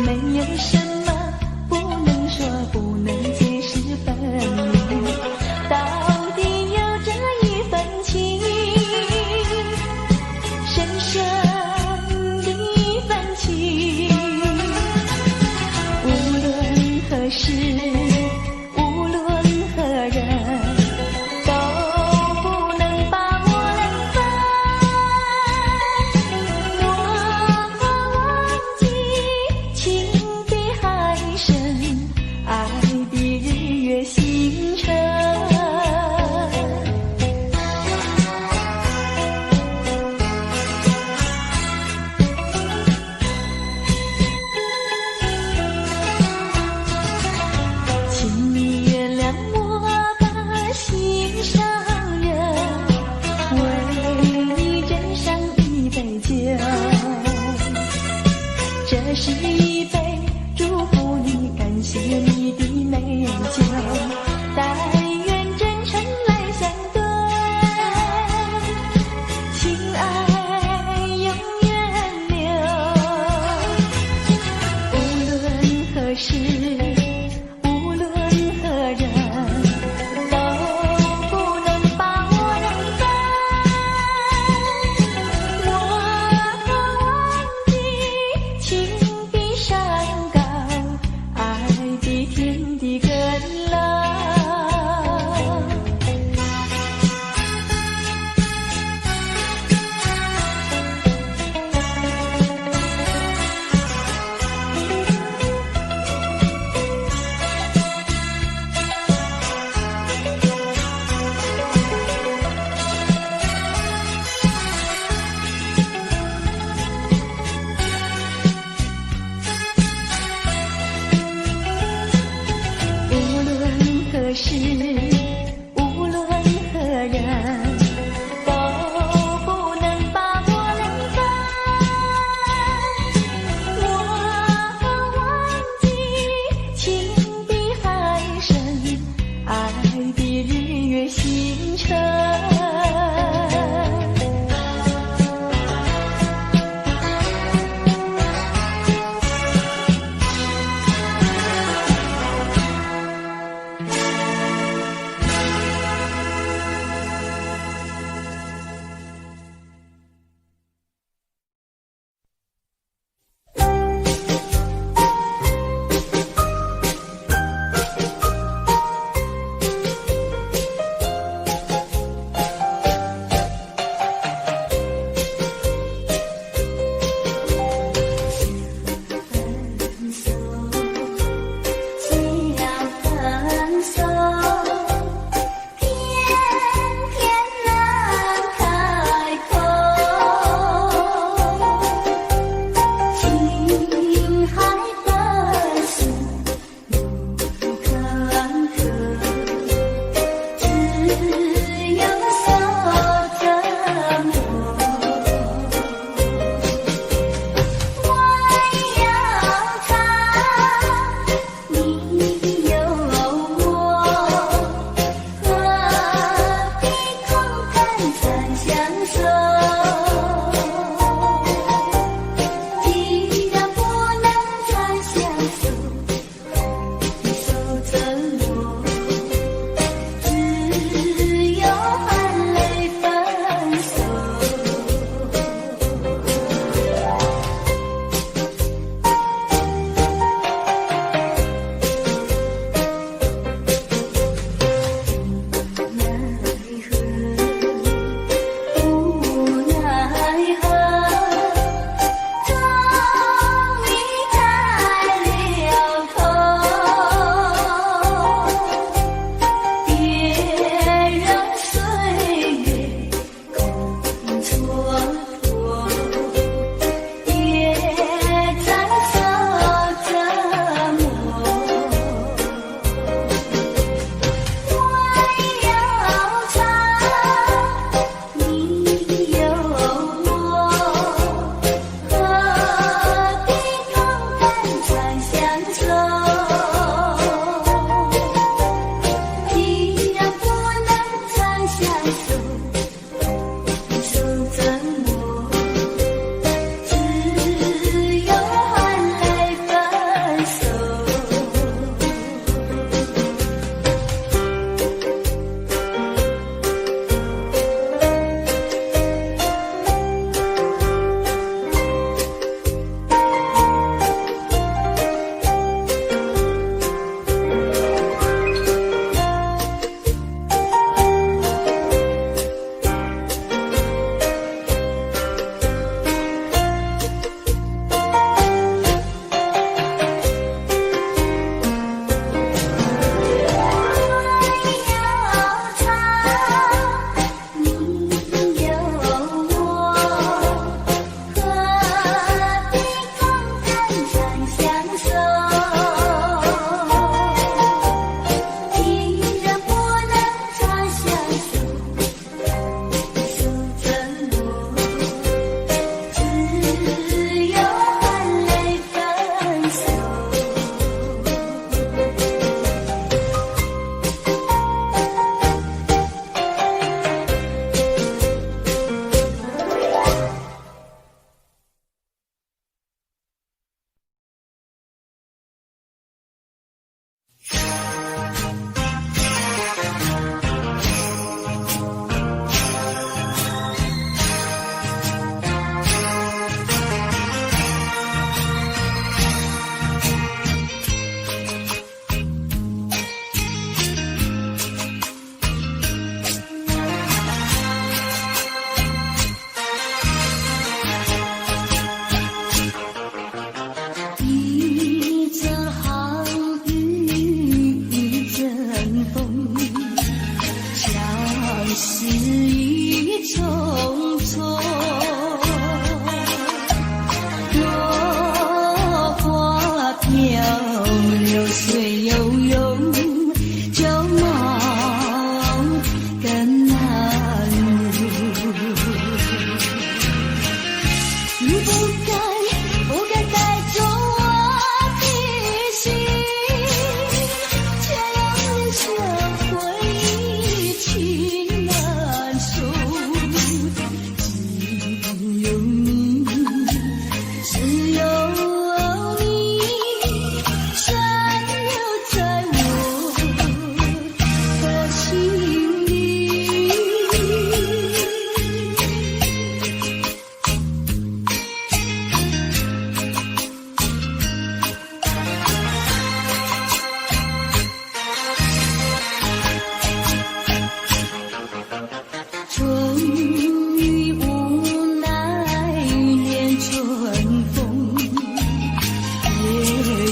没有什么不能说，不能解释分明，到底有这一份情，深深的一份情，无论何时，无论何人，都不能把我们分。我忘记情比海深，爱比日月星辰。请你原谅我把心上人，为你斟上一杯酒，这是一杯祝福你、感谢你的美酒，但愿真诚来相对，情爱永远留。无论何时，无论何人，都不能把我们分。我忘记情比山高，爱比天地更高。无论何时，无论何人，都不能把我们分。我忘记情比海深，爱比日月星辰。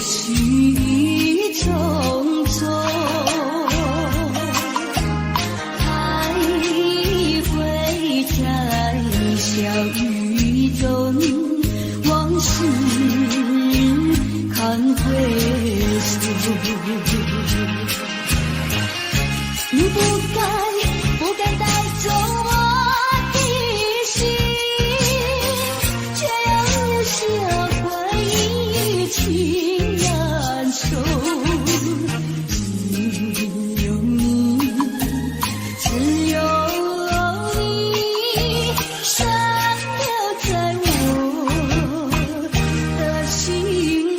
绪匆匆，还会在笑语中，往事看回首。你不该带走我的心，却又学会一情难收。只有你，只有你，深留在我的心里。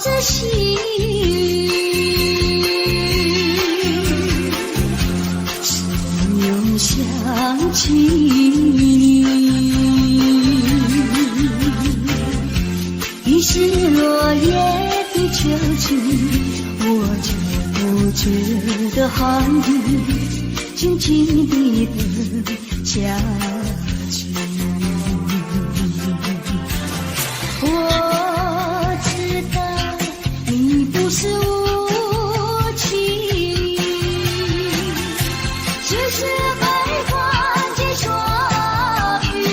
着心，深拥想起你，于是落叶的秋季，我就不觉得寒意，静静地等下去。我知道你不是无情，只是悲欢几说明，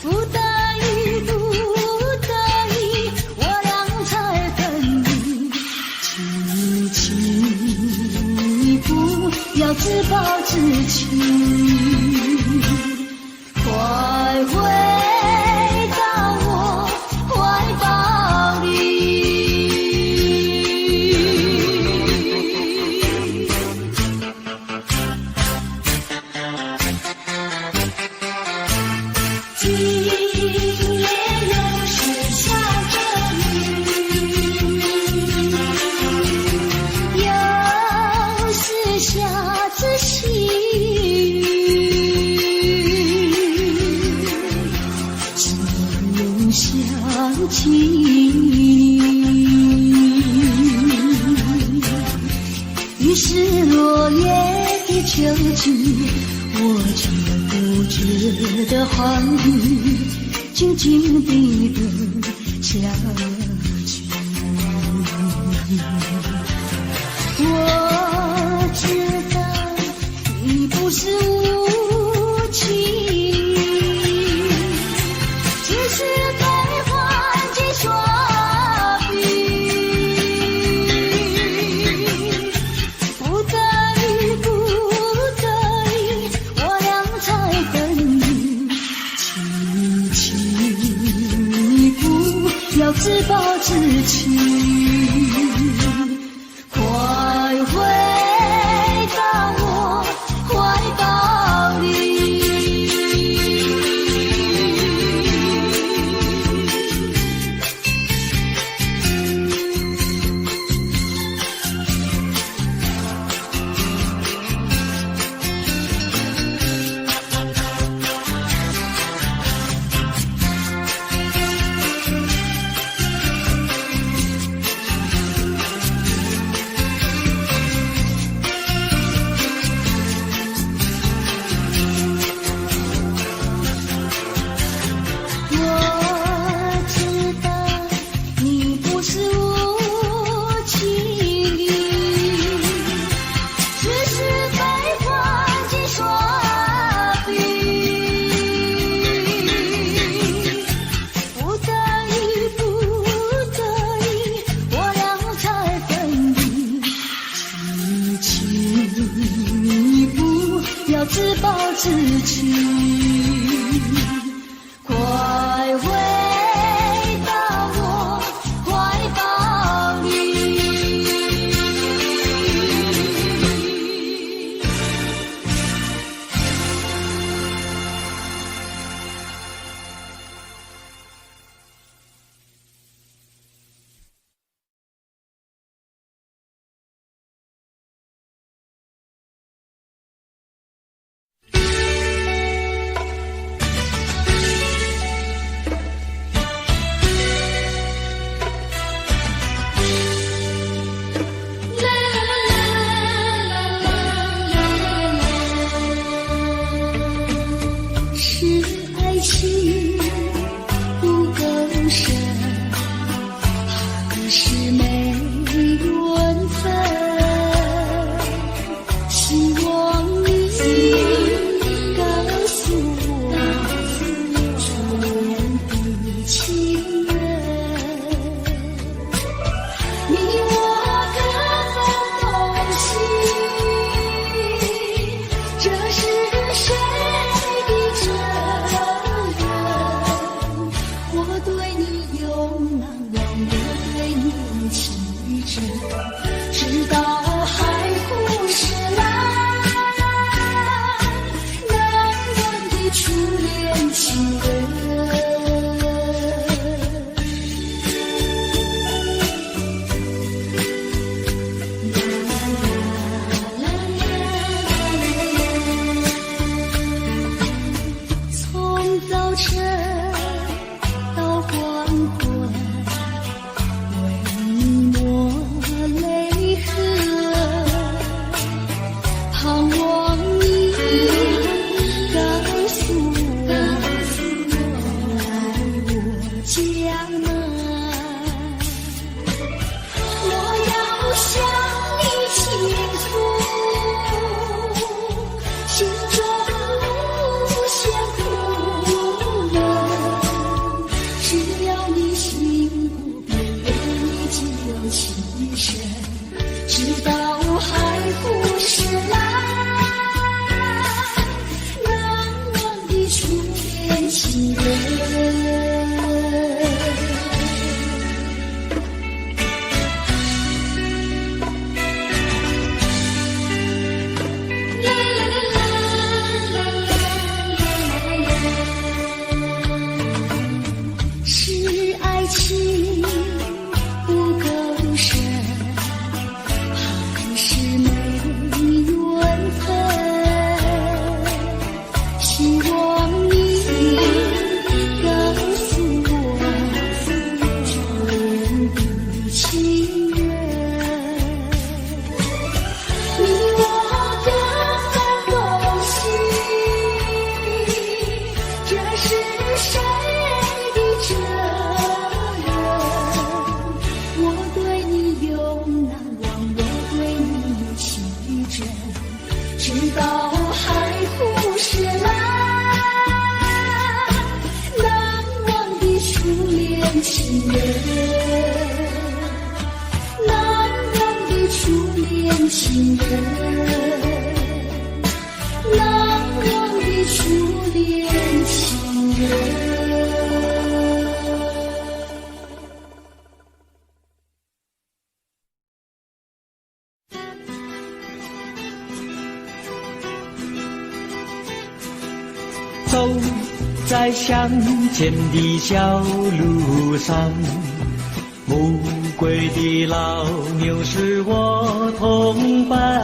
不得已不得已，我俩才分离，轻轻一步，要自暴自弃。快回到我怀抱里，今夜又是下着雨，又是下着细雨，想起你，于是落叶的秋季，我却不觉得寒意，静静地等下去。我知道你不是无情，只是自暴自弃，快回到我怀抱里。自暴自弃，快回到我怀抱里。情深，直到海枯石烂，难忘的初恋情人。是爱情不够深，还是没缘分？希望你告诉我初恋的情人，你我的东西，这是谁的责任？我对你永难忘，我对你情真，直到海枯石烂，难忘的初恋情人，难忘的初恋情人，难忘的初恋情人。走在乡间的小路上，暮归的老牛是我同伴，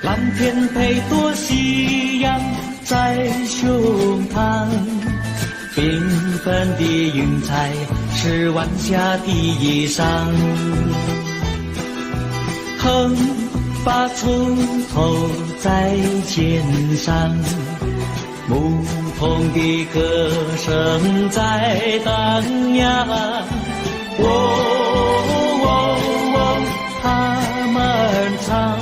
蓝天配朵夕阳在胸膛，缤纷的云彩是晚霞的衣裳，横把锄头在肩上，牧童的歌声在荡漾，他们唱，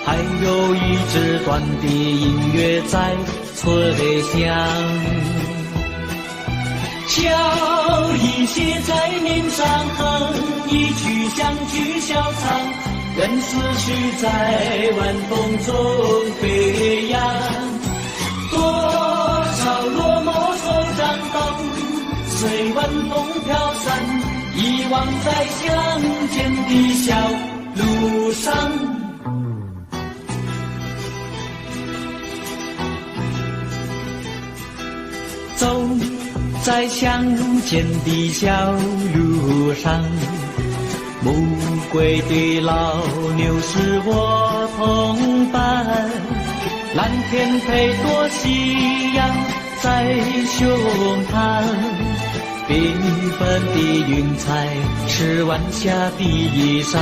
还有一支短的音乐在吹响，笑意写在脸上，哼一曲乡居小唱，任思绪在晚风中飞扬。多少落寞惆怅都随晚风飘散，遗忘在乡间的小路上。走在乡间的小路上，暮归的老牛是我同伴，蓝天配朵夕阳在胸膛，缤纷的云彩是晚霞的衣裳，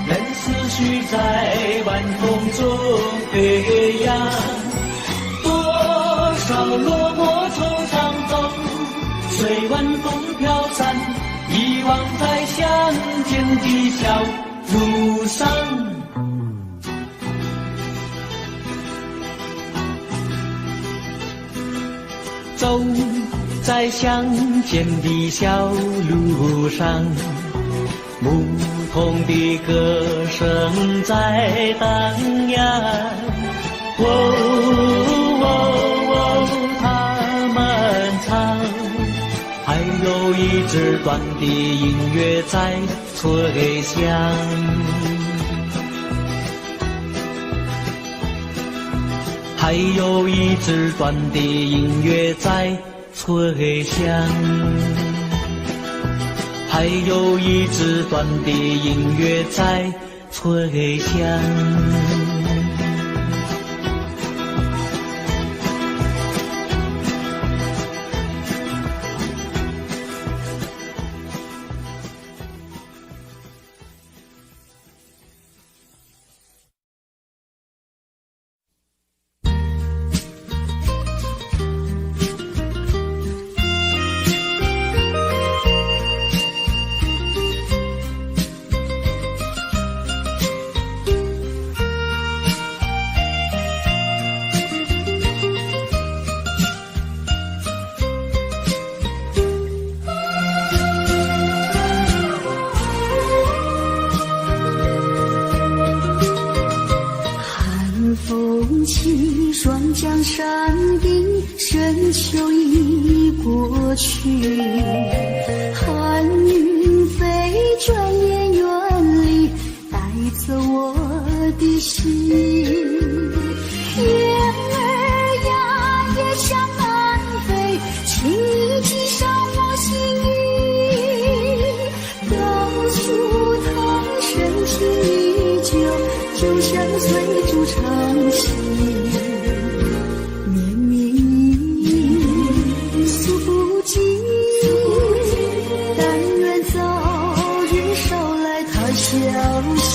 任思绪在晚风中飞扬，多少落寞惆怅都随晚风飘散，遗忘在乡间的小路上。走在乡间的小路上，牧童的歌声在荡漾，他们唱，还有一支短的音乐在吹响，还有一支短的音乐在吹响，还有一支短的音乐在吹响。起，双江山顶，深秋已过去。寒云飞，转眼远离，带走我的心。雁儿呀，也向南飞，请你系上我心意，告诉他深情依旧，就像翠竹长青。绵绵意诉不尽，但愿早日捎来他消息。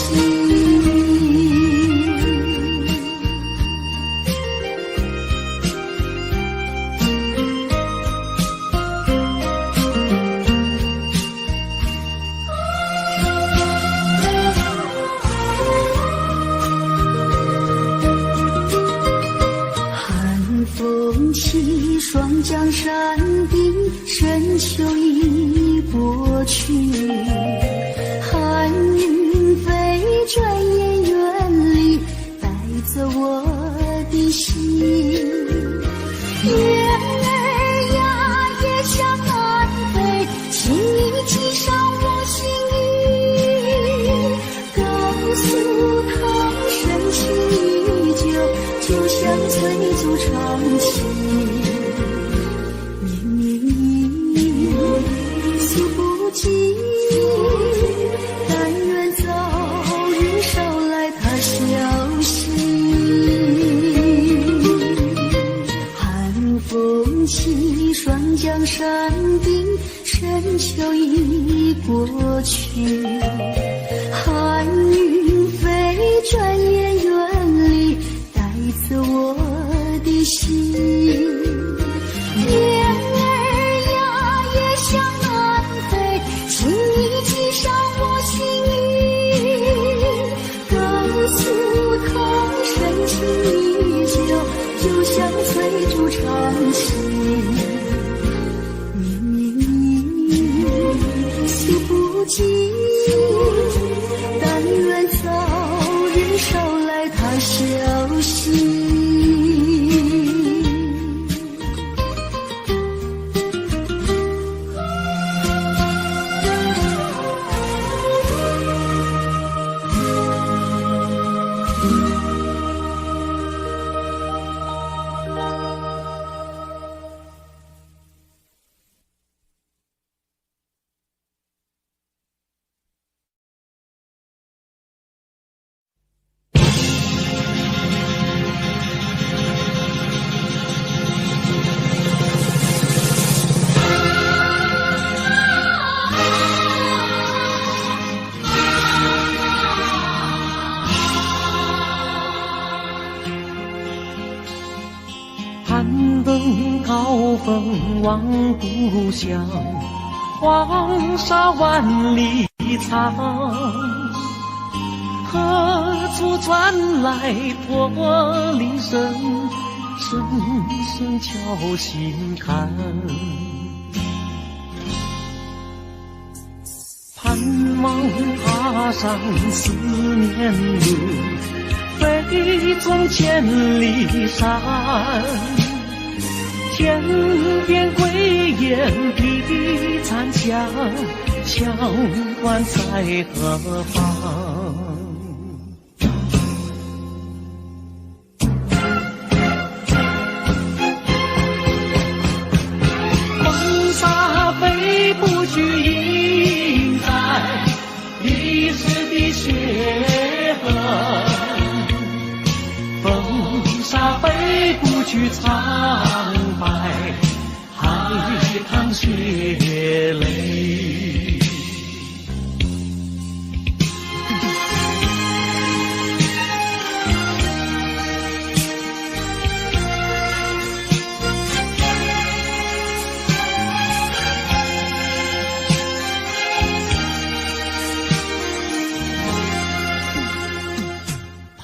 起，双江山顶，深秋已过去。寒云飞，转眼远离，带走我的心。雁儿呀，也向南飞，请你系上我心意，告诉他深情依旧，就像翠竹长青。但愿早日捎来他消息。寒风起，双江山顶，深秋已过去。寒云飞，转眼远离，带走我的心。雁儿呀，也向南飞，请你系上我心意，告诉他深情依旧，就像翠竹长青。绵绵意诉不尽，但愿早日捎来他消息。攀登高峰望故乡，黄沙万里长。何处传来驼铃声，声声敲心坎。盼望踏上思念路，飞纵千里山。天边归雁啼残响，羌管在何方？黄沙飞不去，印在历史的血痕。风沙飞不去，苍白海棠血泪。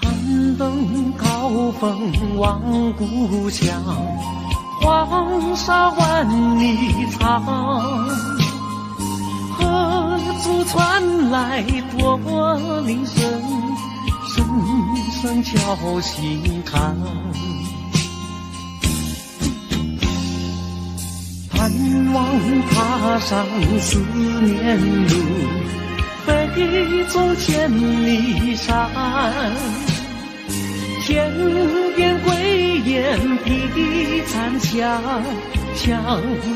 攀登高峰望故乡，黄沙万里长。何处传来驼铃声，声声敲心坎。望踏上思念路，飞走千里山。天边归雁披残霞，羌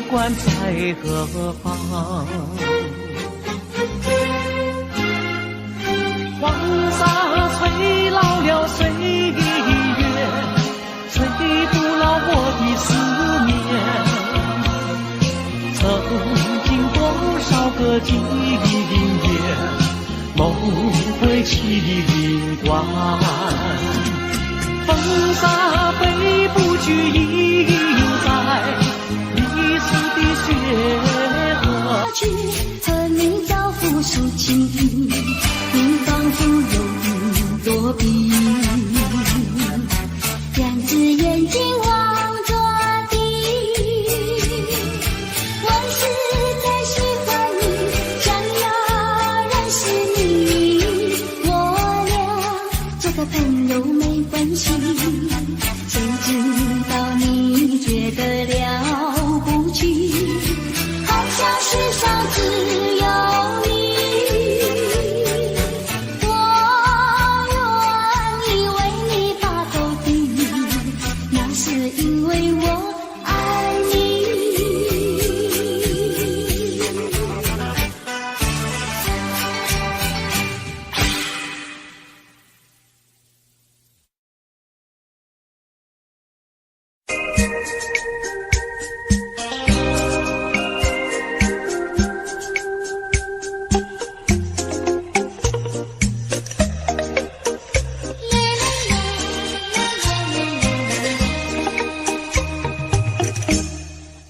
管在何方？黄沙吹老了岁月，吹不老我的思念。曾经多少个今夜，梦回秦关。风沙飞不去，应在历史的血河。去和你交付抒情，你仿佛有云躲避，两只眼睛望着地。我实在喜欢你，想要认识你，我俩做个朋友没关系。谁知道你觉得了不起，好像世上只有你。我愿意为你把头低，那是因为我爱你。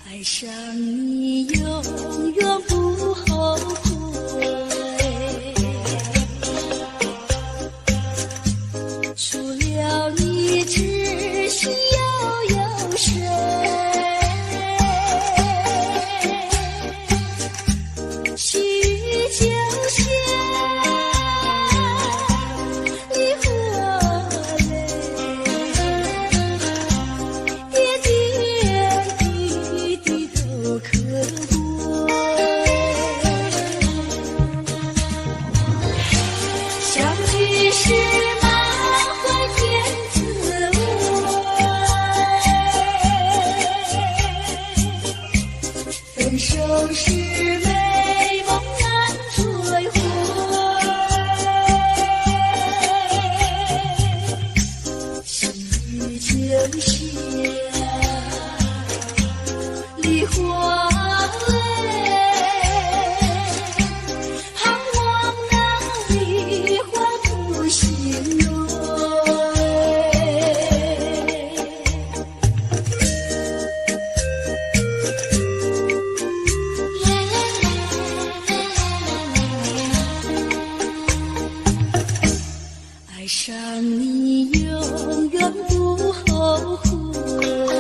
爱上你永远不后悔，除了你只需要有谁？须臾就现离合泪，点点滴滴都可贵。相聚时满怀甜滋味，分手时美梦难追回。须臾就现梨花泪，盼望那梨花不心蕊。爱上你永远不后悔。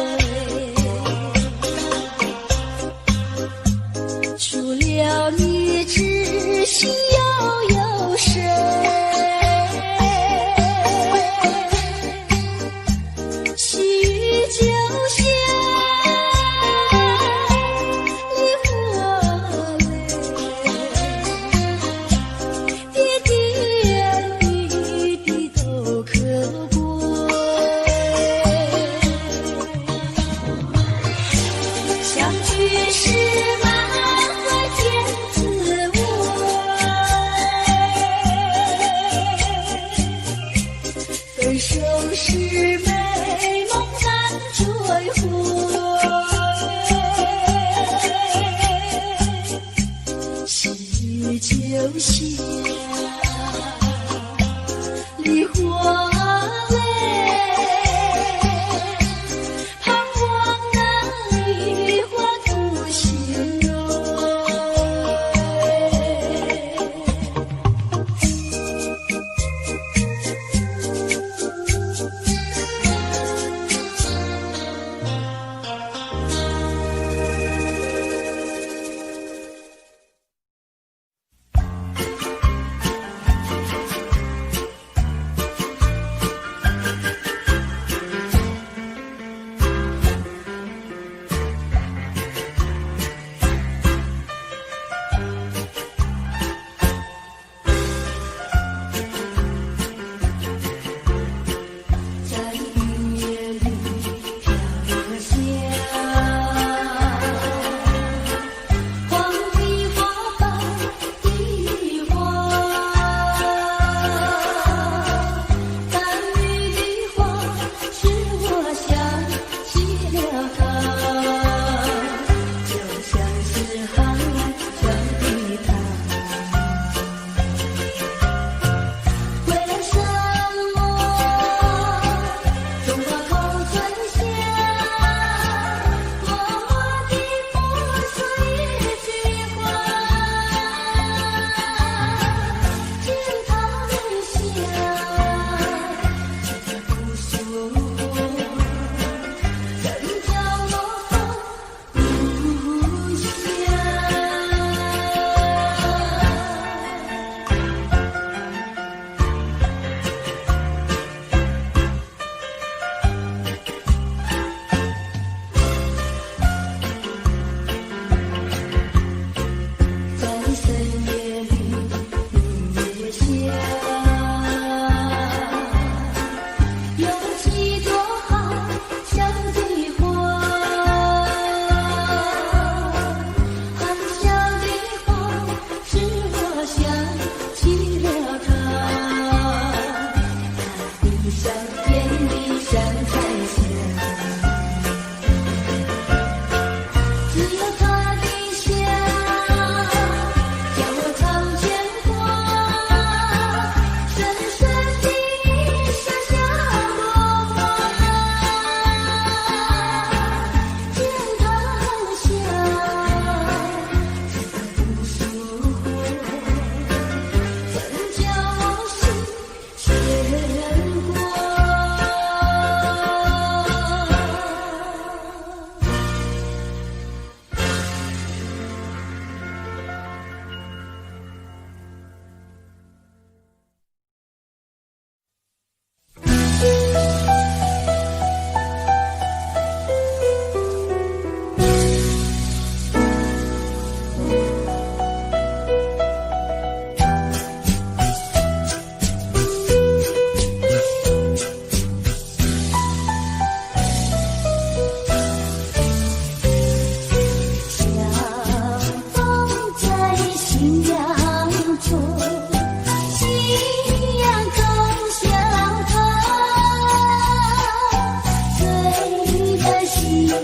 夕阳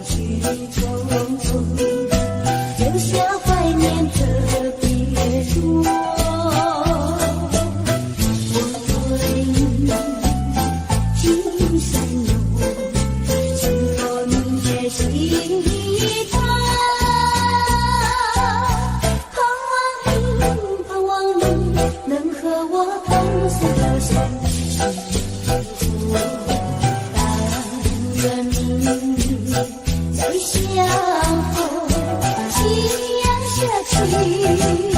去匆匆，留下怀念特别多。我对你情深浓，是否你也心疼？盼望你能和我同宿到深幸福。但愿明日再相逢，夕阳下去雨浓。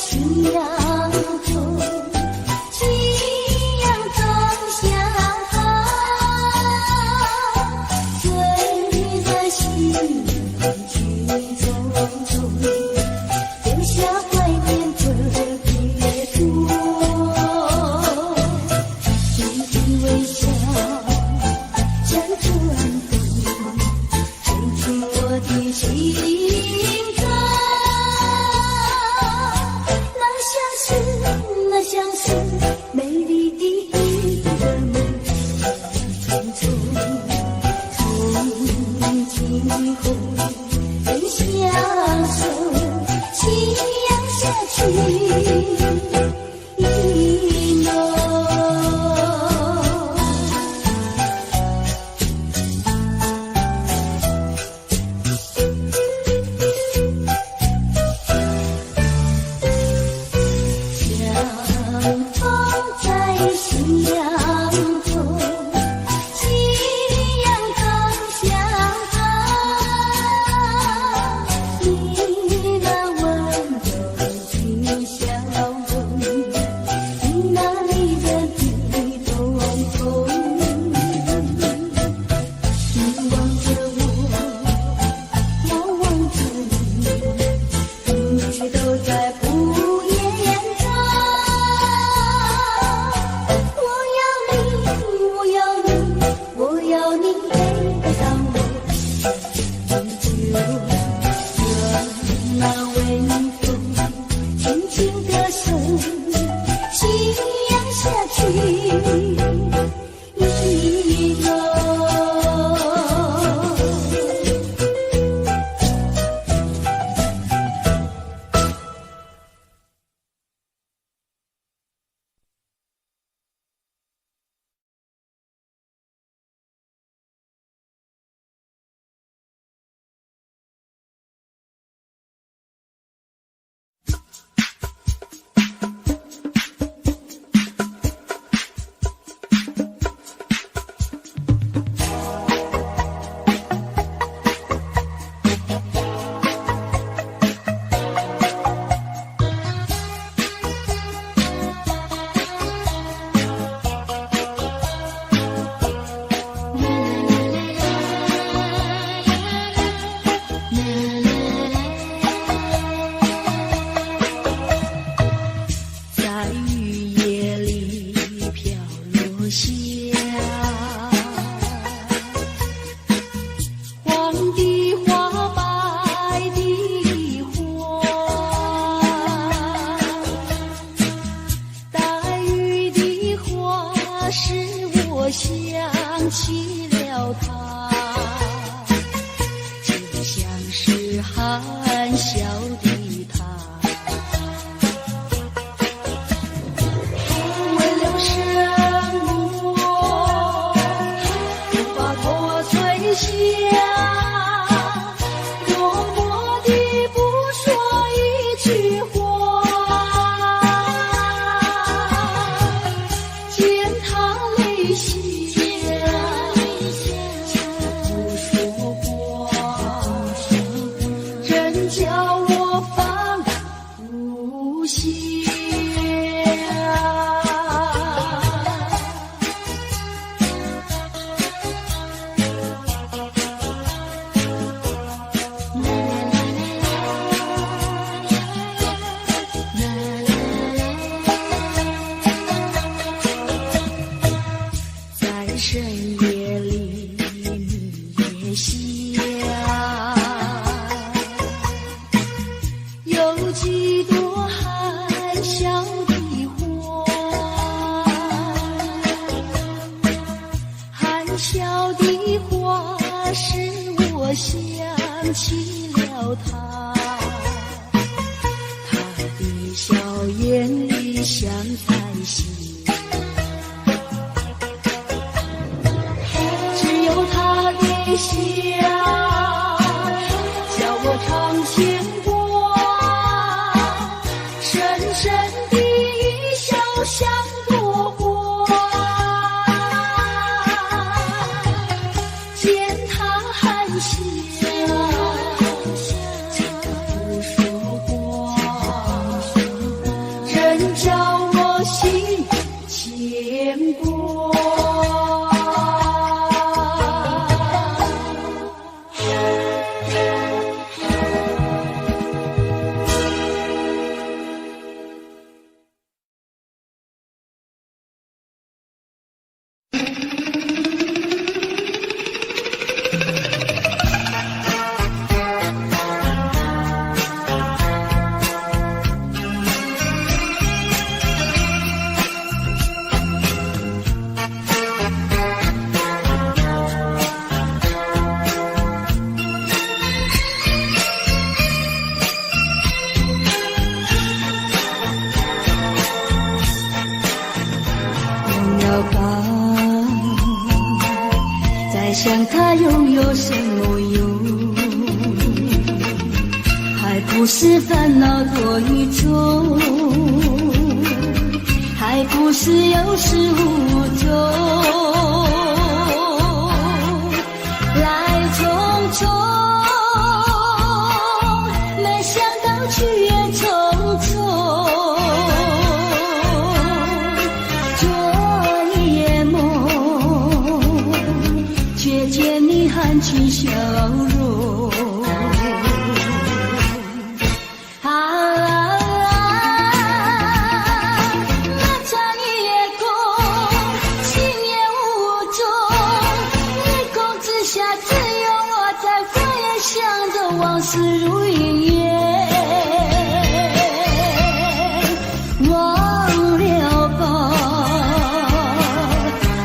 夕阳中，夕阳中相逢，醉在夕阳去匆匆，留下怀念特别多。一滴微笑，像春风，吹进我的心中。那像是美丽的一个梦，匆匆从今后人相守，夕阳下去意浓。叫我深夜里你也想，有几朵含笑的花，含笑的花使我想起了他，他的笑眼里像彩星，只有他的笑叫我常牵挂，深深的一笑像朵花，见他含笑不说话，人叫我心牵挂。在想他拥有什么用，还不是烦恼多一种，还不是有始无终，来匆匆，没想到去也匆匆，做一夜梦，却见你含情笑容。漫长夜空，心也无踪，夜空之下只有我在回想着往事如云烟，忘了吧，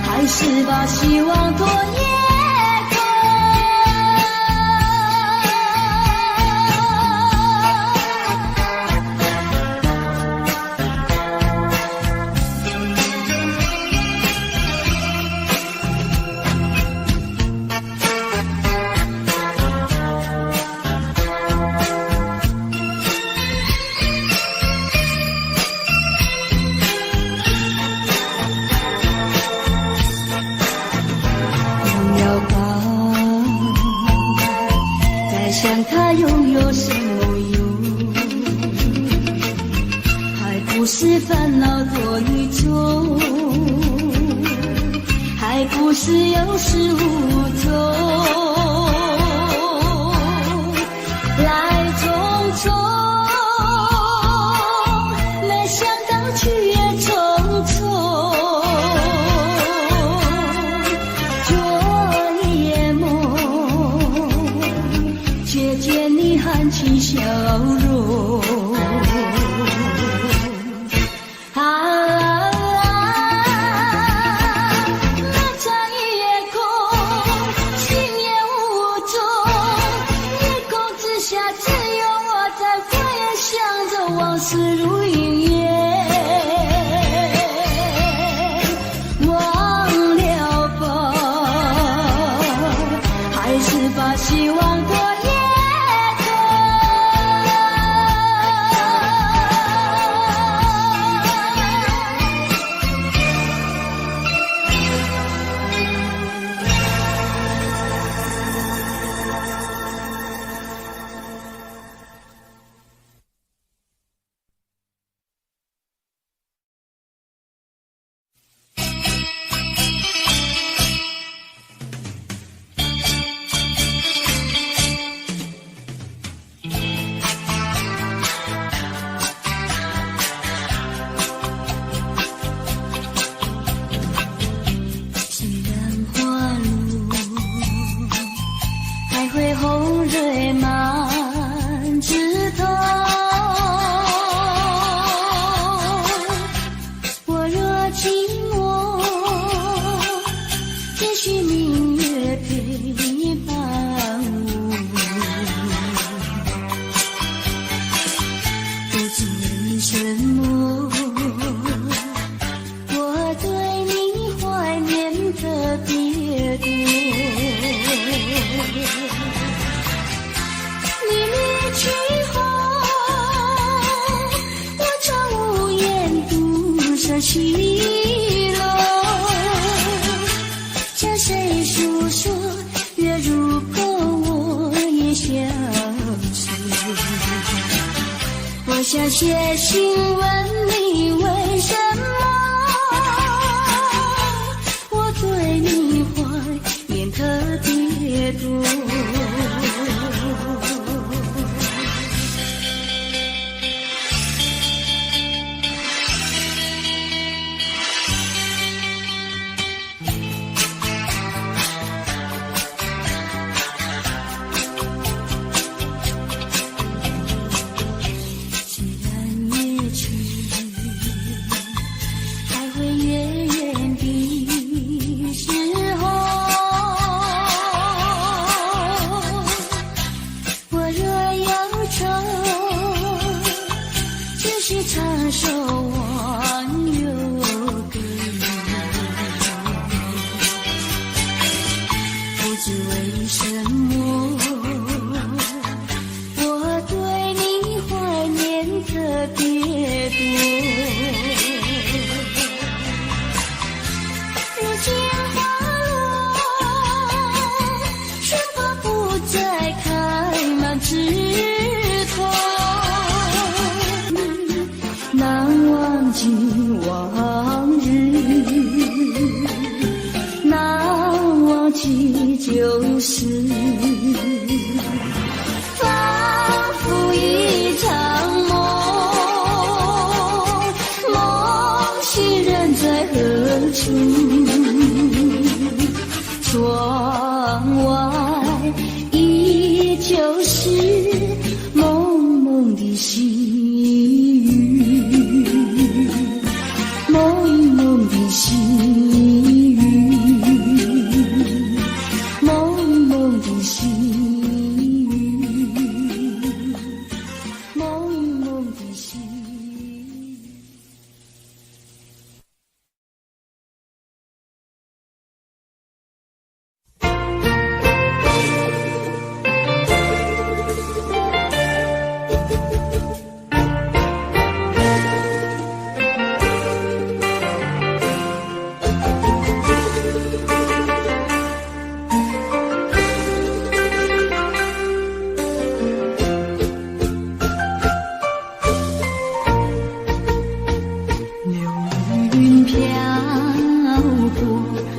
还是把希望托夜。想他拥有什么用，还不是烦恼多一种，还不是有始无终，来匆匆，没想到去也匆匆，做一夜梦，却见你含情笑容。漫长夜空，心也无踪，夜空之下只有我在回想着往事如云烟，忘了吧，还是把希望托夜。只需明月陪伴我。不知为什么，我对你怀念特别多。你离去后，我常无言独上西楼。向谁诉说？月如钩，我也相思。我想写信问你为什么，我对你怀念特别多。长守望有个不知为什么，我对你怀念特别多。如今花落，春花不再开满枝头。难忘记往日，难忘记旧事，仿佛一场梦，梦醒人在何处？窗外依旧是蒙蒙的细雨，蒙蒙的细雨，蒙蒙的细雨，蒙蒙的细雨。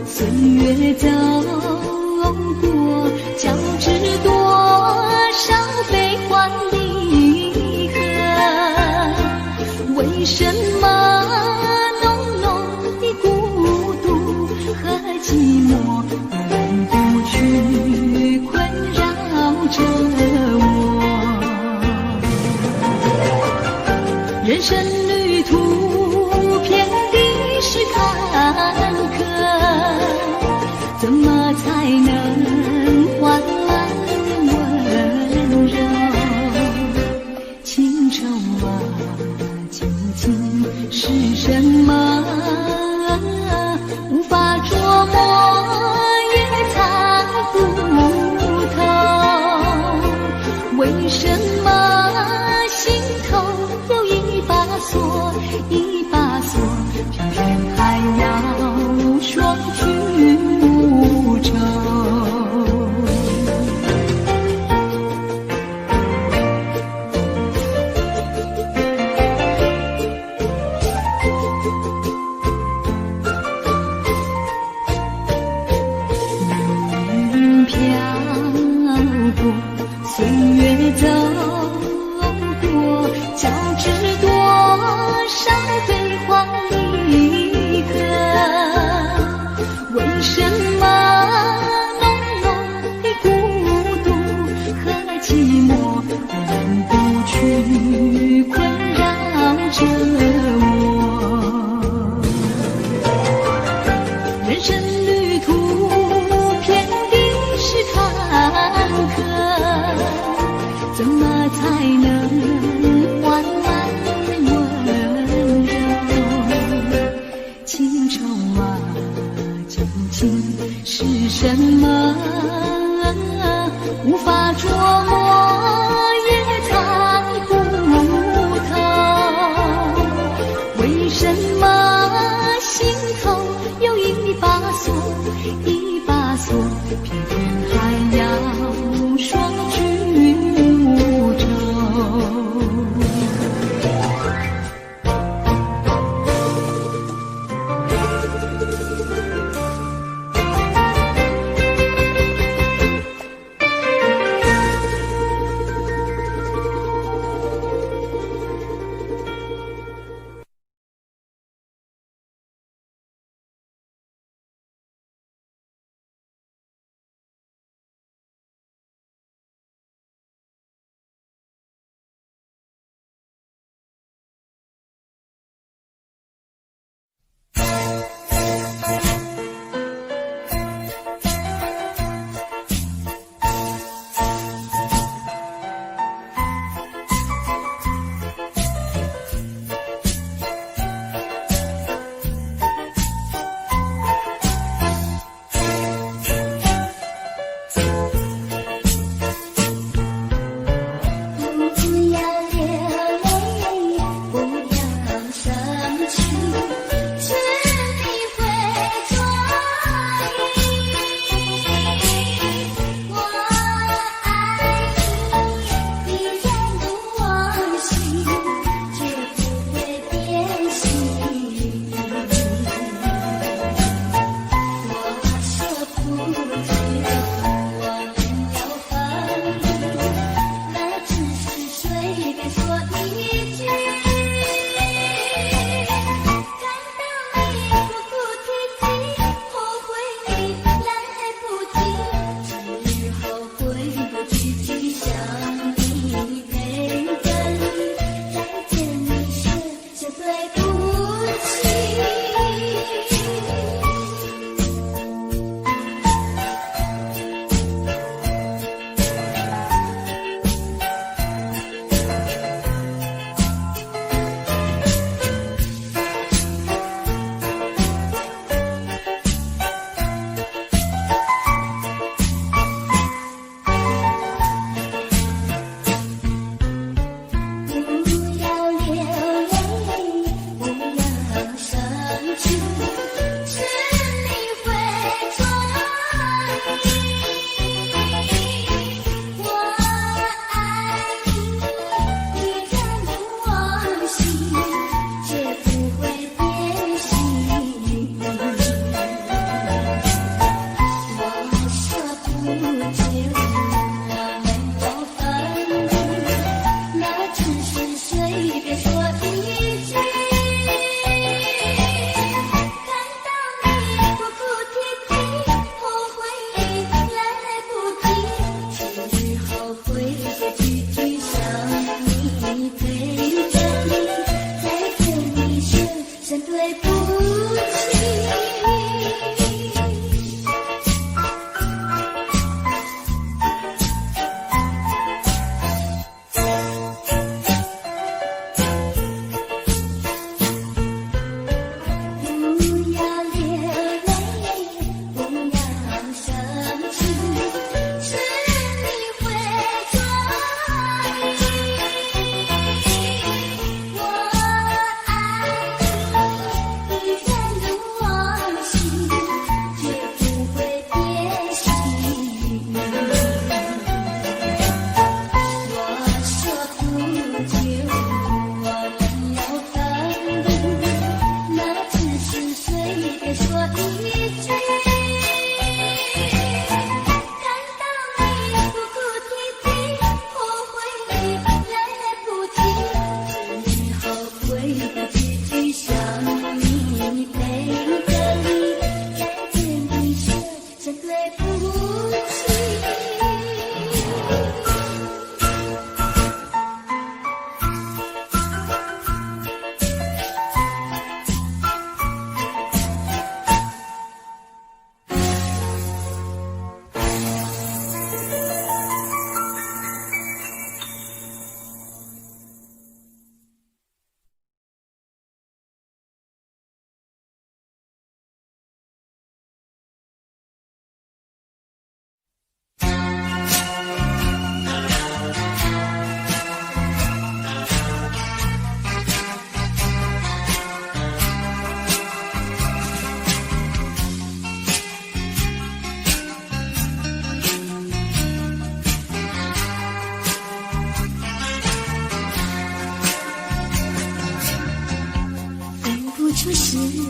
岁月走过，交织多少悲欢离合？为什么浓浓的孤独和寂寞永不去困扰着我？人生旅途遍地是坎坷，怎么才能换来温柔？情愁啊，究竟是什么？无法捉摸，也猜不透。为什么心头有一把锁，一把锁，偏偏还要双去无愁？流云飘过，岁月走过，交织多少悲欢离合？为什么浓浓的孤独和寂寞永不去困扰着我？人生旅途是什么？无法捉摸，也猜不透。为什么心头有一把锁，一把锁，偏偏还要双居无愁？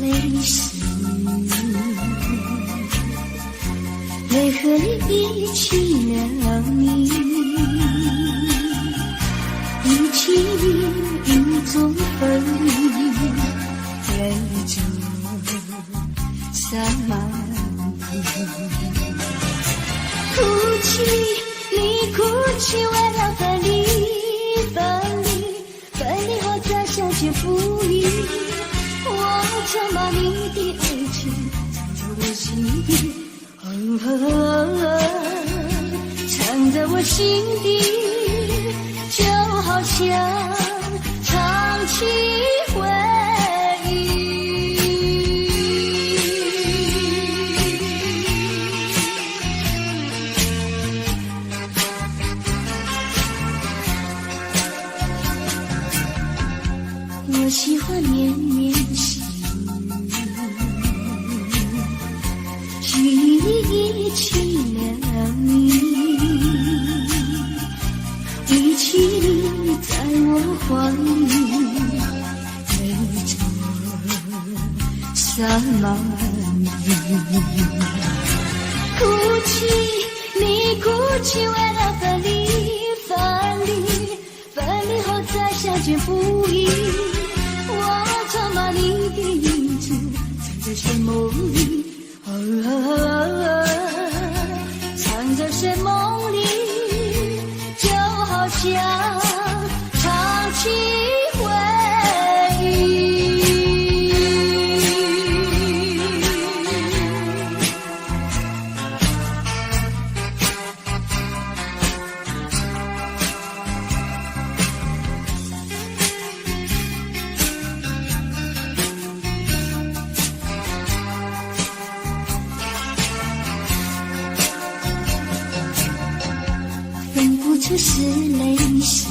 泪湿，泪和你一起了你，一起雨中分离，泪中洒满地。哭泣，你哭泣，为了分离，分离，分离后再相见不易。我想把你的爱情藏在我心底，藏在我心底，就好像唱起回忆。我喜欢绵绵细雨，一起了你，一起在我怀里，泪中洒满地。哭泣，你哭泣，为了分离，分离，分离后再相见不易。我常把你的影子藏在睡梦里，藏在睡梦里，就好像唱起回忆。这是泪湿，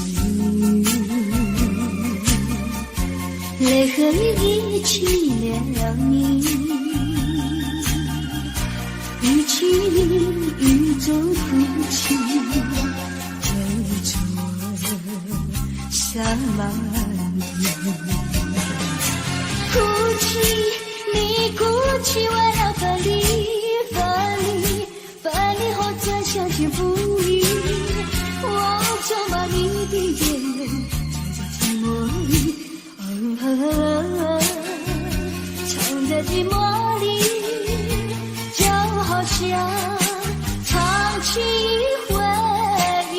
泪和你一起了你，一起雨中哭泣，泪中洒满地。哭泣，你哭泣，为了分离，分离，分离后再相见不易。我常把你的眼泪藏在寂寞里，就好像唱起回忆。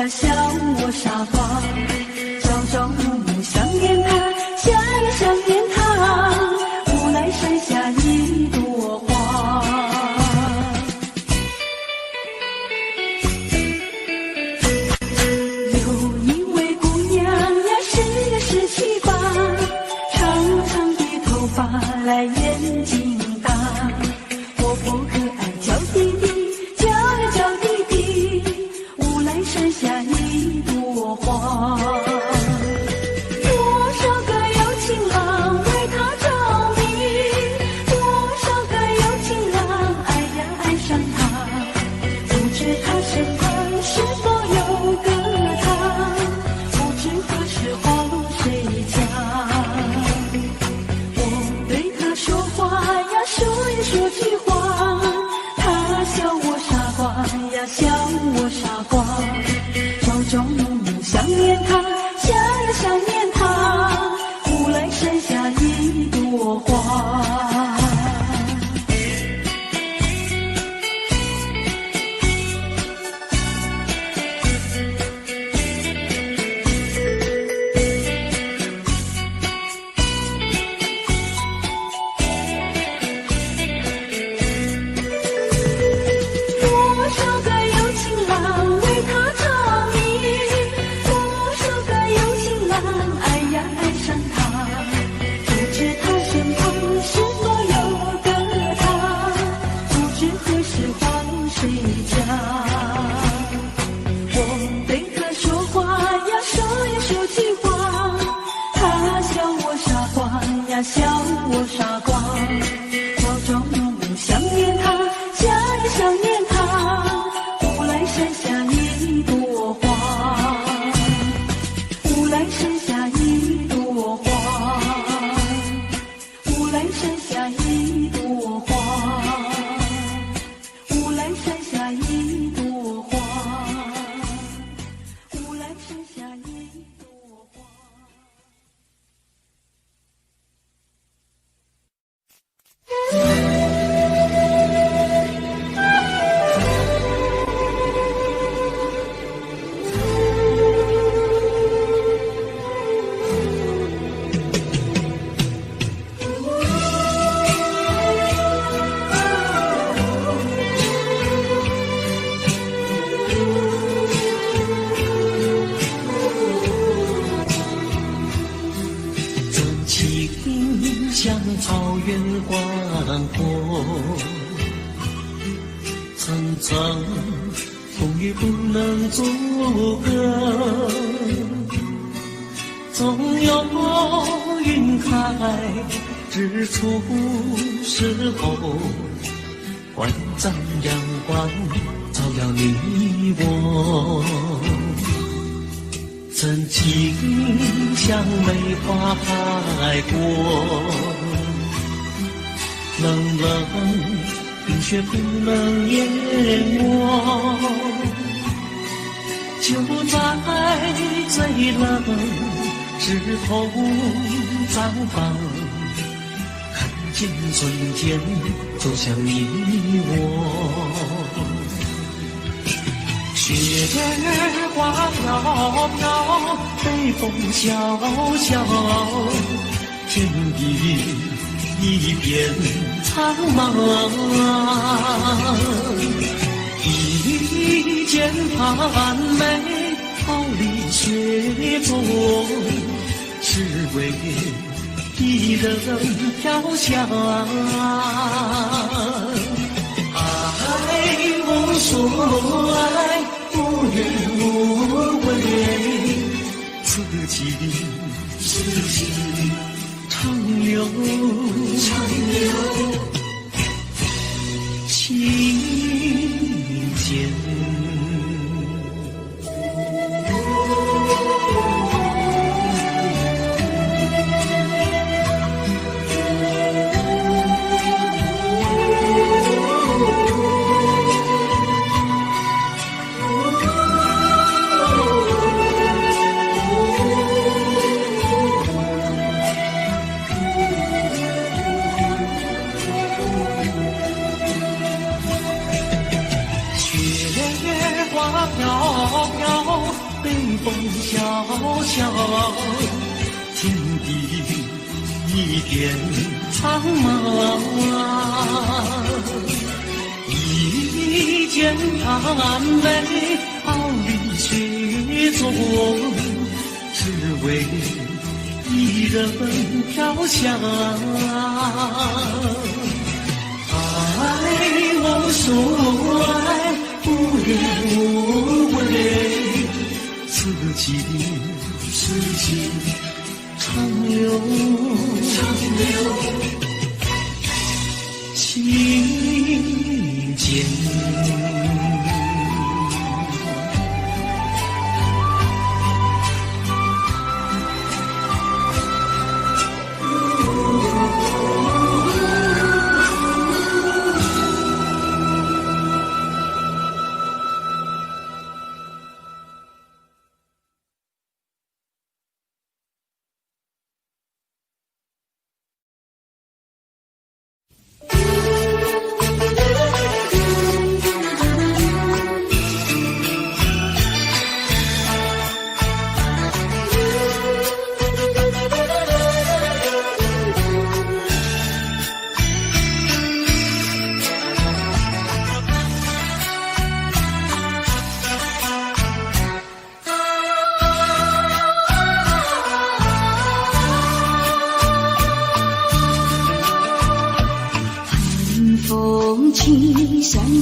笑我傻瓜，朝朝暮暮想念他，想也想念他，无奈山下一朵花。有一位姑娘呀，是17、8，长长的头发来眼睛大，活泼可爱叫弟弟，叫呀叫弟弟，无奈山下一朵花。笑我傻瓜。朝朝暮暮想念他，想呀想念他，无来山下一朵花。笑我傻瓜，朝朝暮暮想念他，想呀想念他，无来山下一朵花，无来山下一朵花，无来山下一朵花，无来山下一朵花，无来山下一朵花。像草原广阔，层层风雨不能阻隔，总有云开日出时候，万丈阳光照耀你我。真情像梅花开过，冷冷冰雪不能淹没，就在最冷枝头绽放，看见瞬间走向你我。雪儿花飘飘，北风萧萧，天地一片苍茫。一剑寒梅，毫厘雪中，只为一人飘香。爱无所爱，无怨无悔，此情长留情间。萧萧，天地一片苍茫。一剑寒梅，毫厘雪中，只为一人飘香。爱无所爱，无怨无悔，此情长留情间。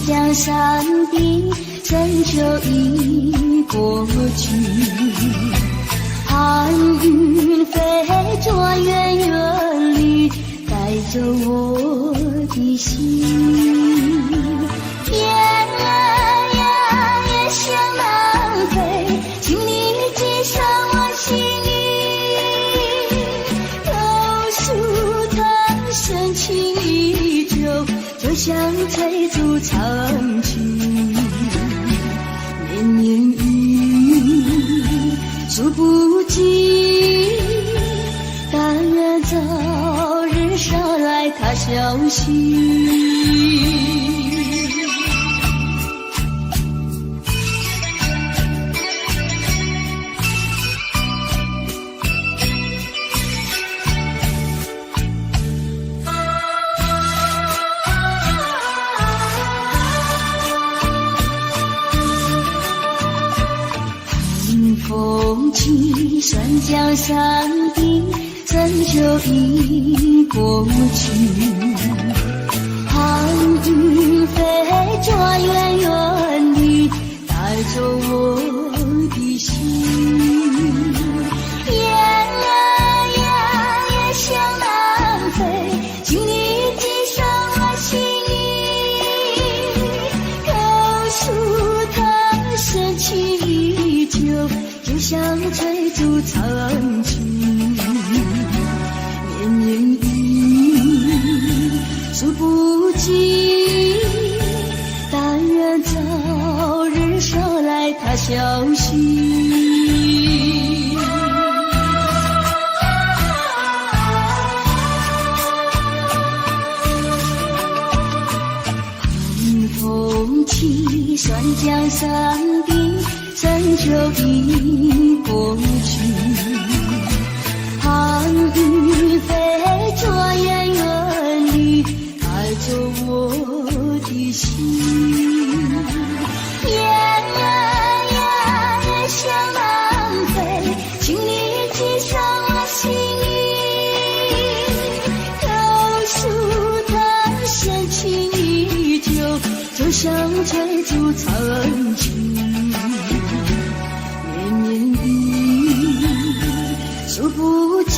江山的深秋已过去，寒云飞着远远里，带走我的心。雁儿呀，也向南飞，请你寄上我心意。柳树藤深情依旧，就像翠竹长青。年年雨，数不尽，但愿早日捎来他消息。风起山江山的深秋已过去，寒云飞着远远地，带走我的心。雁儿呀，也向南飞，请你寄上我心意。柳树藤深情依旧，就像翠竹长青。年年雨，数不尽，但愿早日捎来他消息。风起山江山的深秋已过去，寒云飞着远远地，带走我的心。雁儿呀，也向南飞，请你寄上我心意。柳树藤深情依旧，就像翠竹长青。年年雨，数不尽，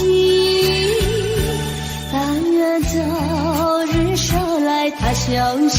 但愿早日捎来他消息。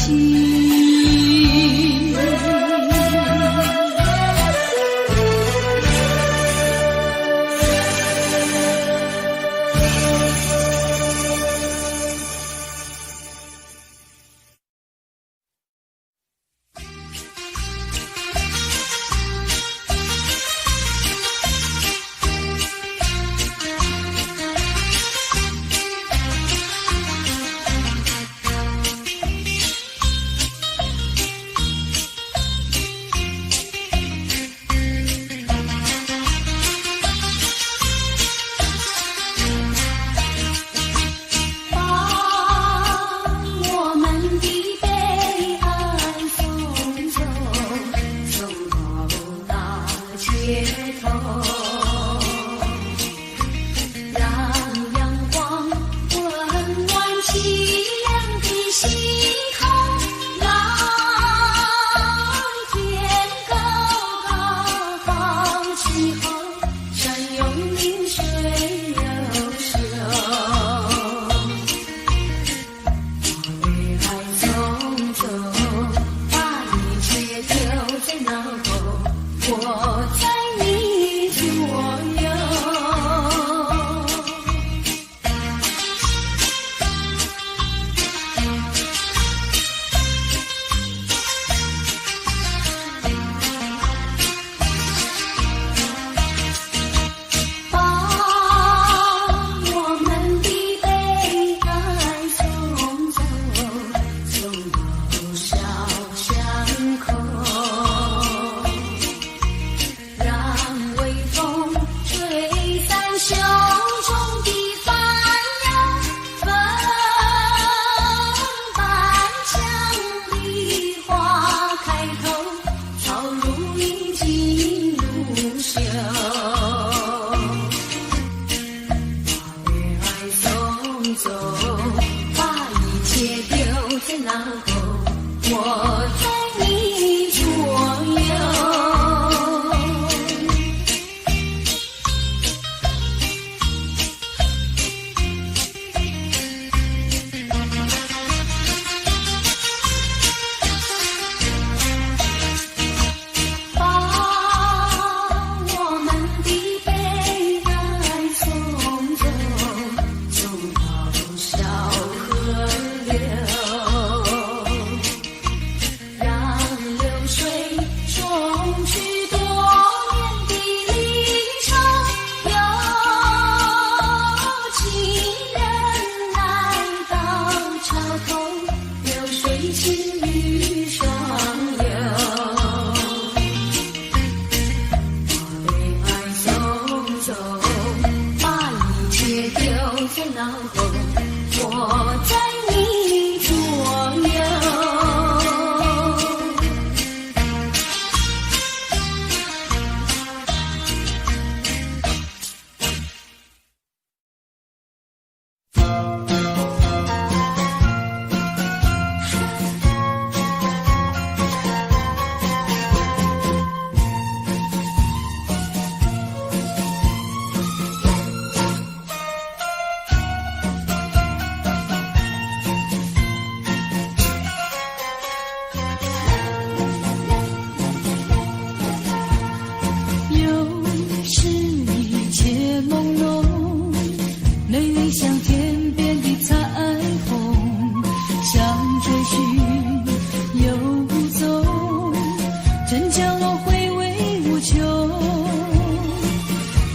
真叫我回味无穷，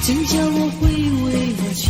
真叫我回味无穷。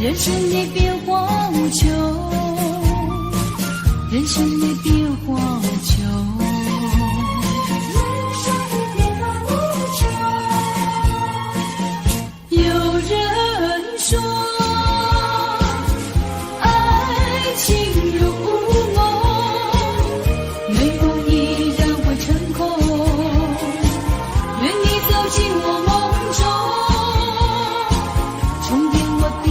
人生的变化无穷，人生的变化无穷，人生的变化无穷。有人说，爱情如梦，没有一然会成空。愿你走进我梦中，重叠我的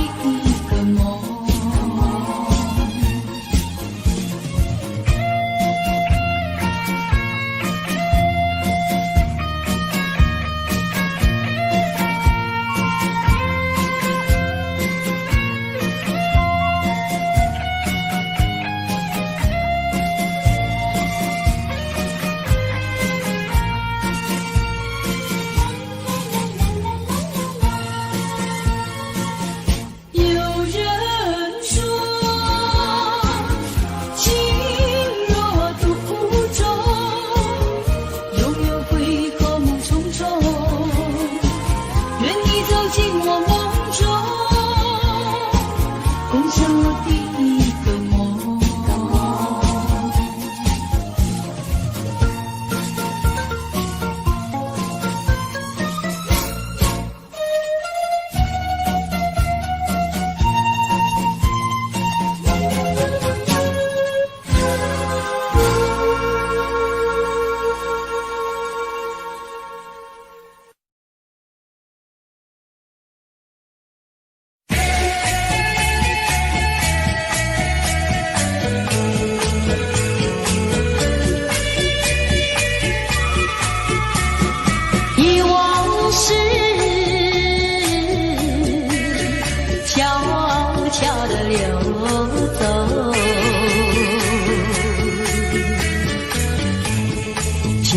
就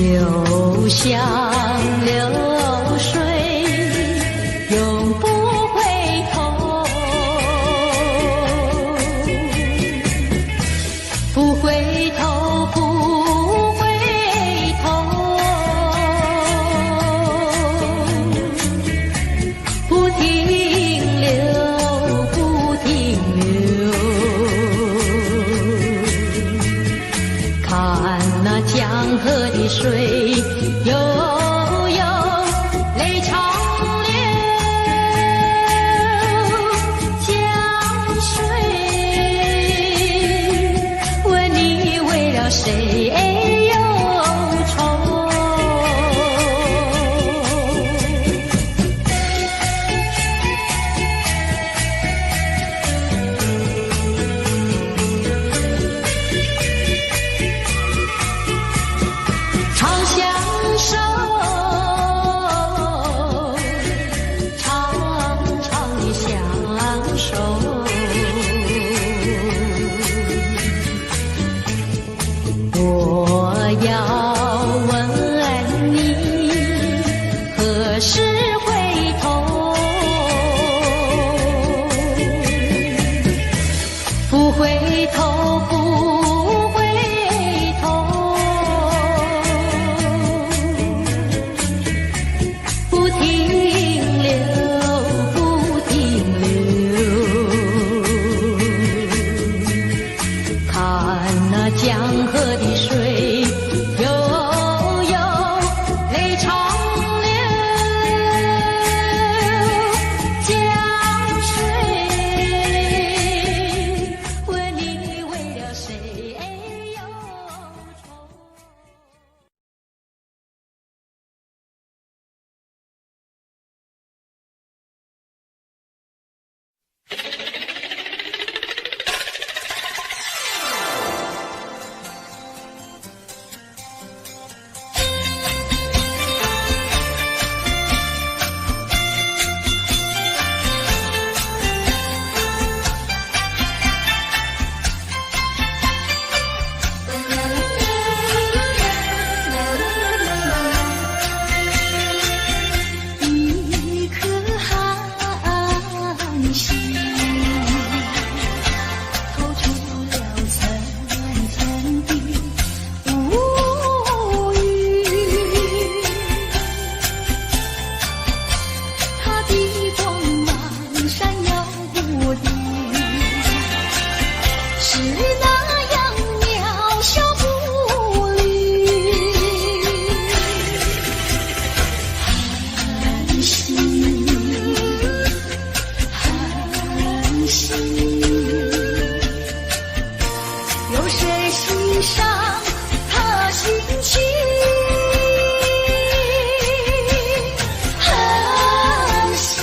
像流水永不回头，不回头，不回头，不停留，不停留，看那江河的水悠悠，泪长流。江水问你为了谁忧愁？长相守心，有谁欣赏他心情？狠心，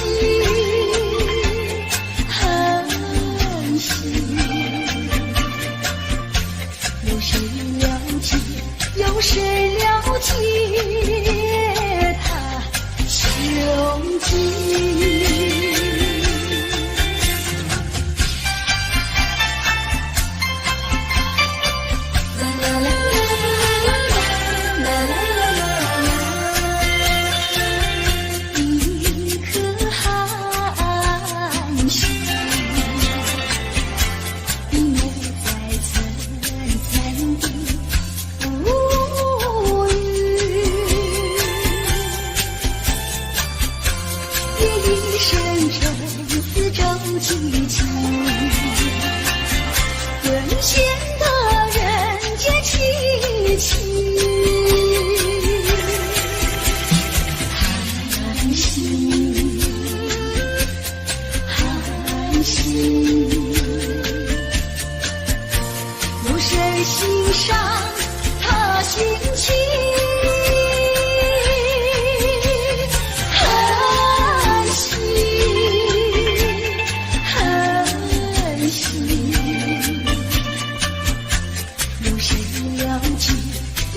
狠心，有谁了解？有谁了解他胸襟？沦陷的人间凄凄，寒心，寒心，有谁欣赏他心情？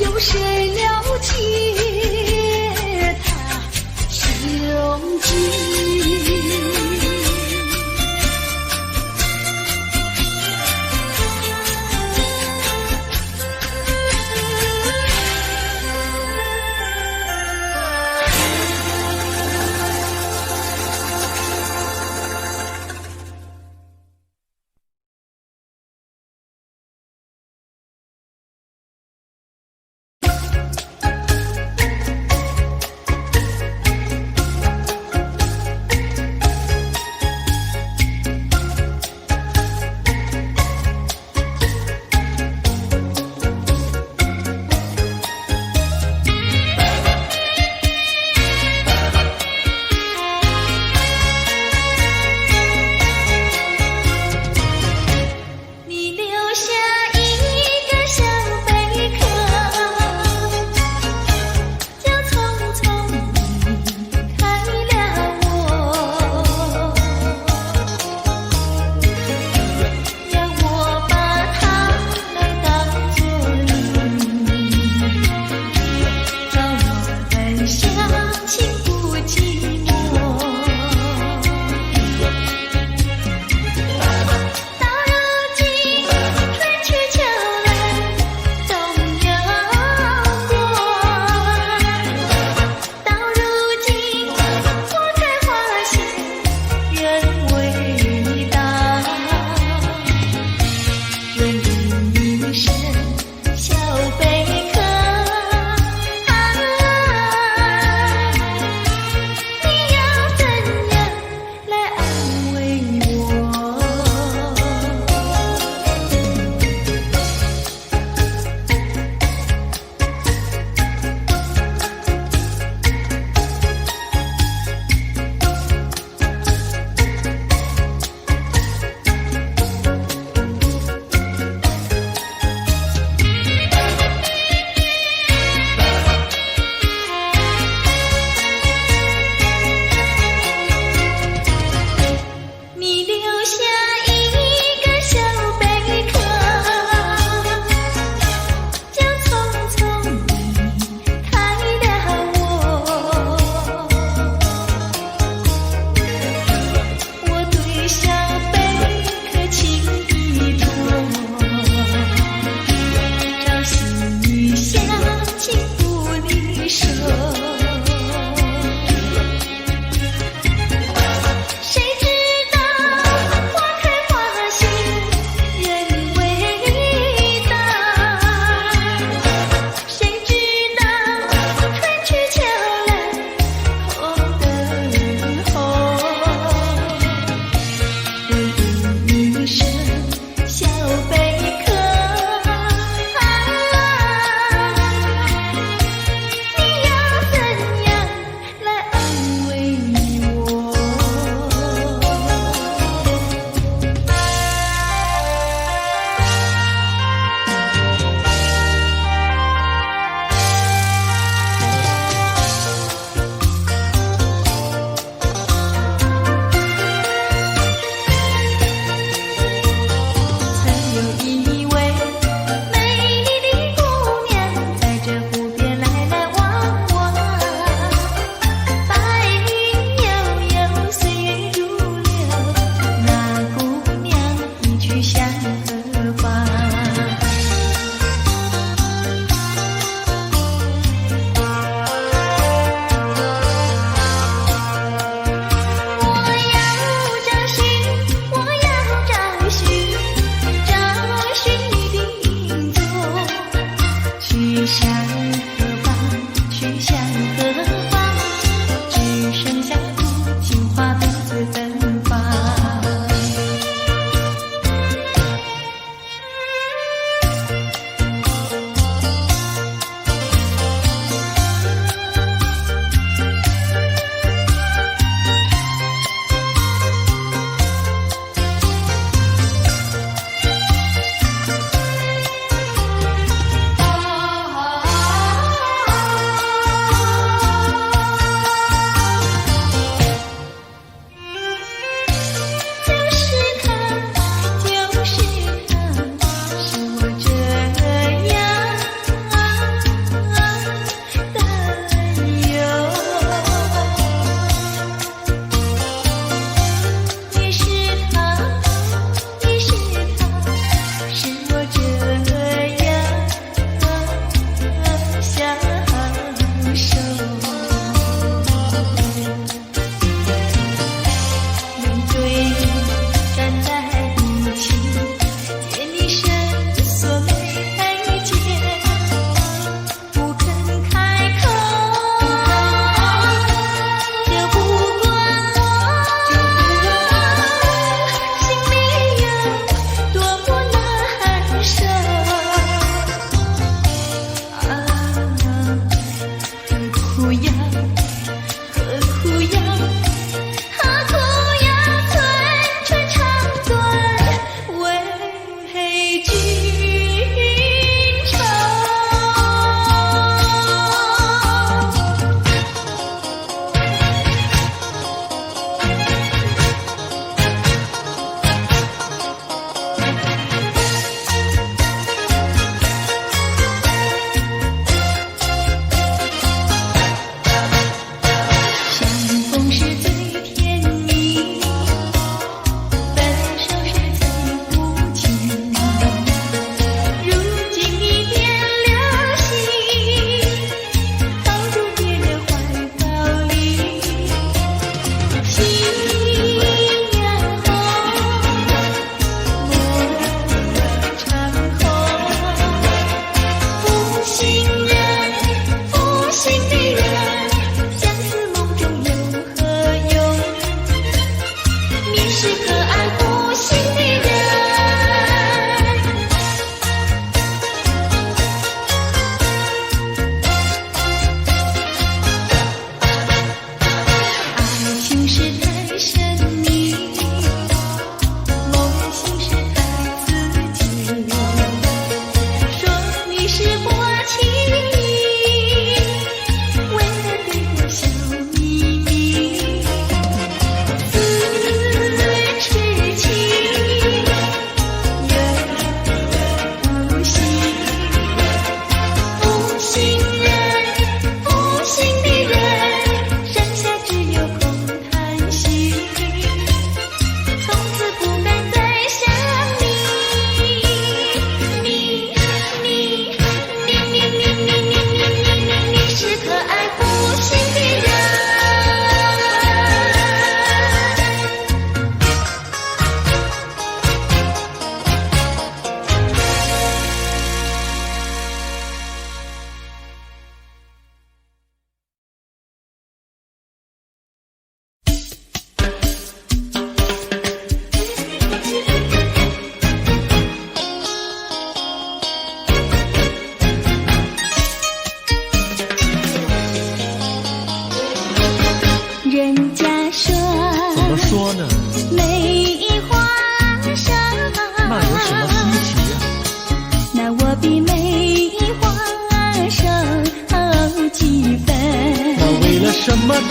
有谁了解他胸襟？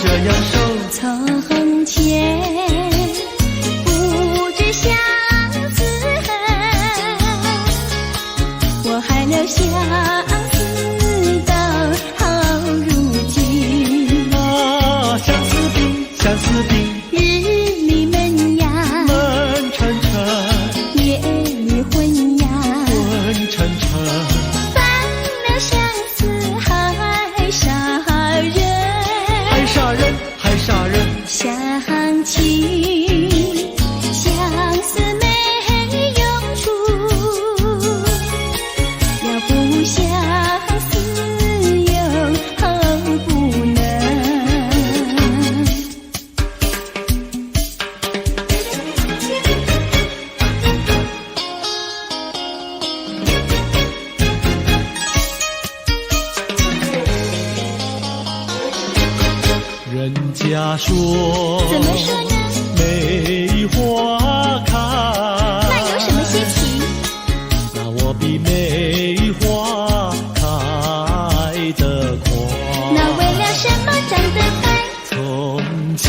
这样守。从前不知相思恨，我还留相思到如今。啊，相思病，相思病，日里闷呀，闷沉沉，夜里昏呀，昏沉沉。犯了相思还杀人，还杀人，还杀人。想起相思没用处，要不相思又不能。人家说，怎么说呢？梅花开，那有什么稀奇？那我比梅花开得快。那为了什么长得快？从前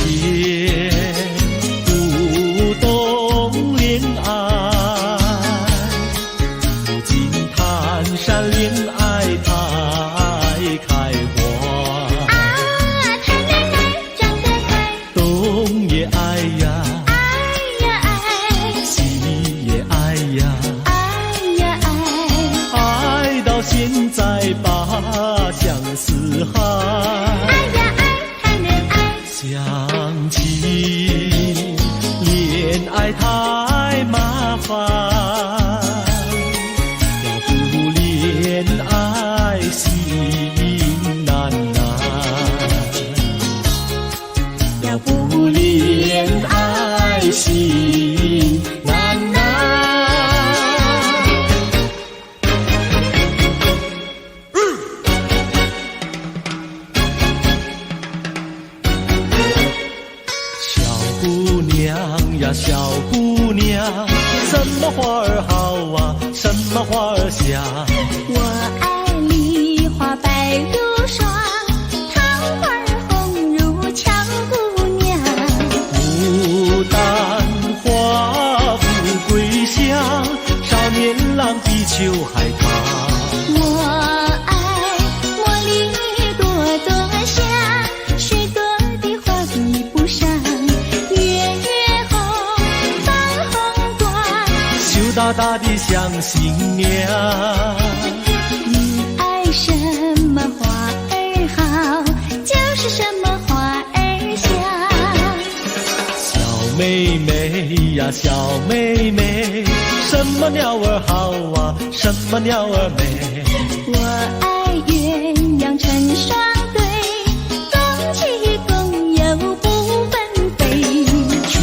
不懂恋爱，如今谈山恋爱太开花。东也爱呀，爱呀爱，西也爱呀，爱呀爱，爱到现在把相思害。爱呀爱，谈恋爱。想起恋爱太麻烦，要不恋爱心难难。要不恋爱心难难。小姑娘呀，小姑娘，什么花儿好啊，什么花儿香。我爱梨花白如霜，桃花红如俏姑娘。牡丹花富贵香，少年郎比秋还长。我爱茉莉朵朵香，许多的花比不上。月红放红光，羞答答的像新娘。你爱什么花儿好，就是什么花儿香。小妹妹呀，小妹妹，什么鸟儿好啊，什么鸟儿美。我爱鸳鸯成双对，共起共有不分飞。群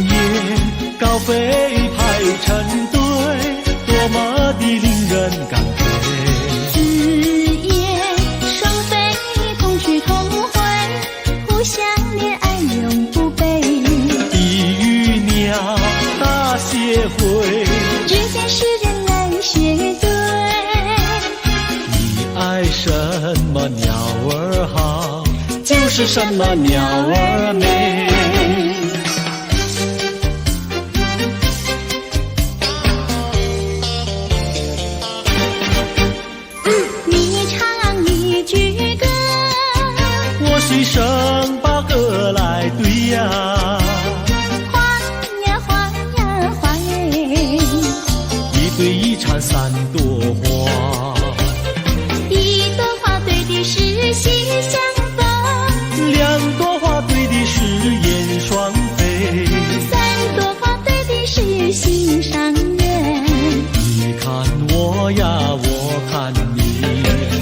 雁高飞排成队，多么的令人感慨。子夜双飞同去同回，互相恋爱永不悲。地狱鸟大协会，只见世人来学对。你爱什么鸟儿好，就是什么鸟儿美。你唱一句歌，我随声把歌来对呀。花呀花呀花耶，一对一缠三朵花，一朵花对的是心相逢，两朵花对的是燕双飞，三朵花对的是心上人。你看我呀，我看你，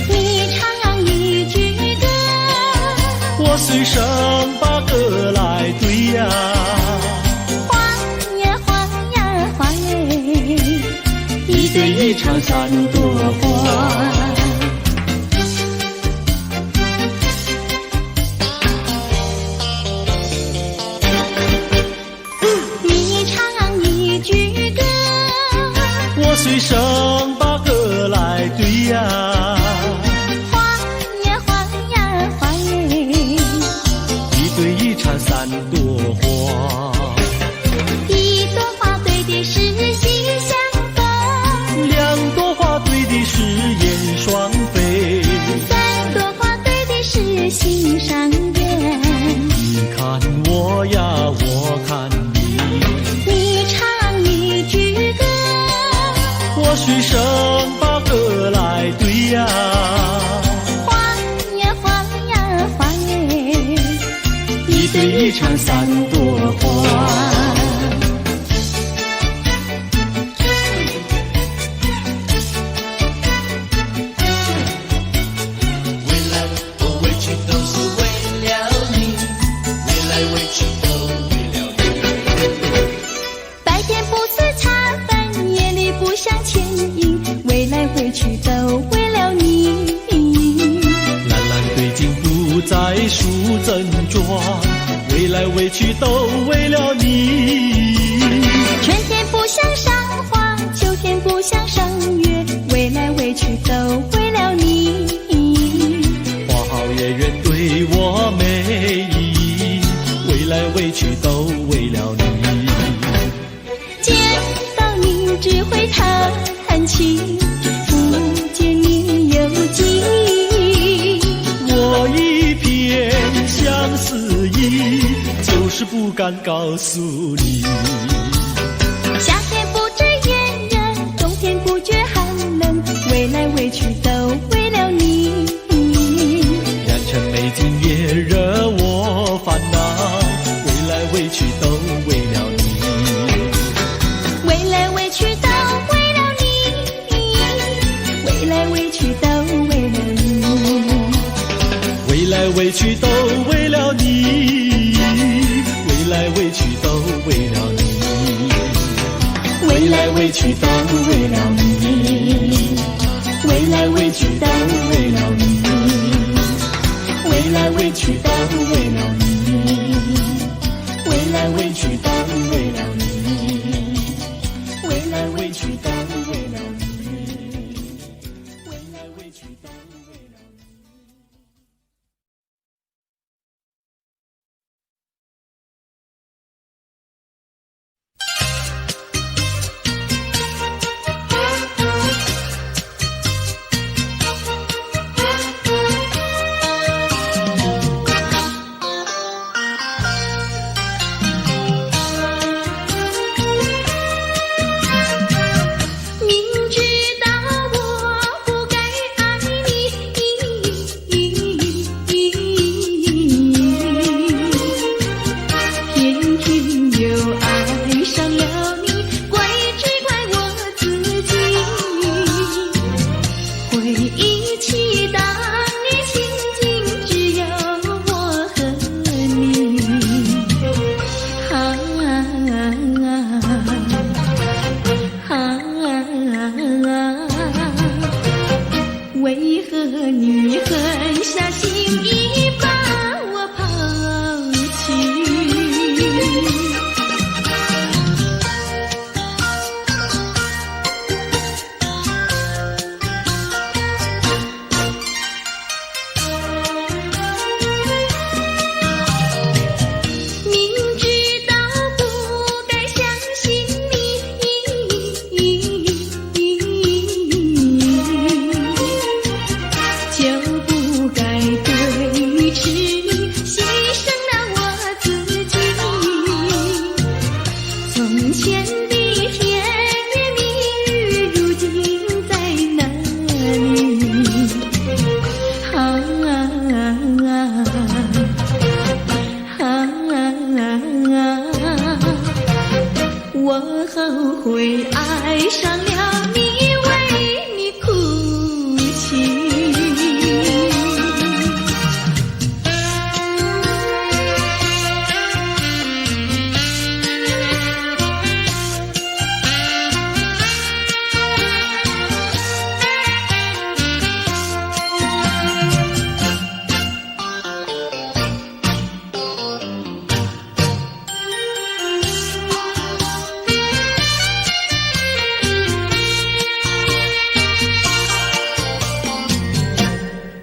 你唱一句歌，我随声把歌来对呀。花呀花呀花耶，一对一唱三朵花。你唱一句歌，我随声把歌来对呀。花呀花呀花耶，是生把何来对呀？花呀花呀花耶，一对一唱三朵花。树珍庄，未来未去都为了你。春天不想赏花，秋天不想赏月，未来未去都为了你。花好月圆对我美意，未来未去都为了你。见到你只会叹气，不见你有记忆。我一片相思意，就是不敢告诉你。夏天不知炎热，冬天不觉寒冷，未来未去都为了你。良辰美景也惹我烦恼，未来未去都为了你。未来未去都为了你，未来未去都为了你。未来未去都为了你，未来未去都为了你，未来未去都为了你，未来未去都为了你，未来未去都为了你，未来未去都为了你，未来未去都为了你，未来未去都为了你。为何你狠下心意把我抛弃？明知道不该相信你，就不该对痴你，牺牲了我自己。从前的甜言蜜语，如今在哪里？我后悔爱上了你，为你哭泣。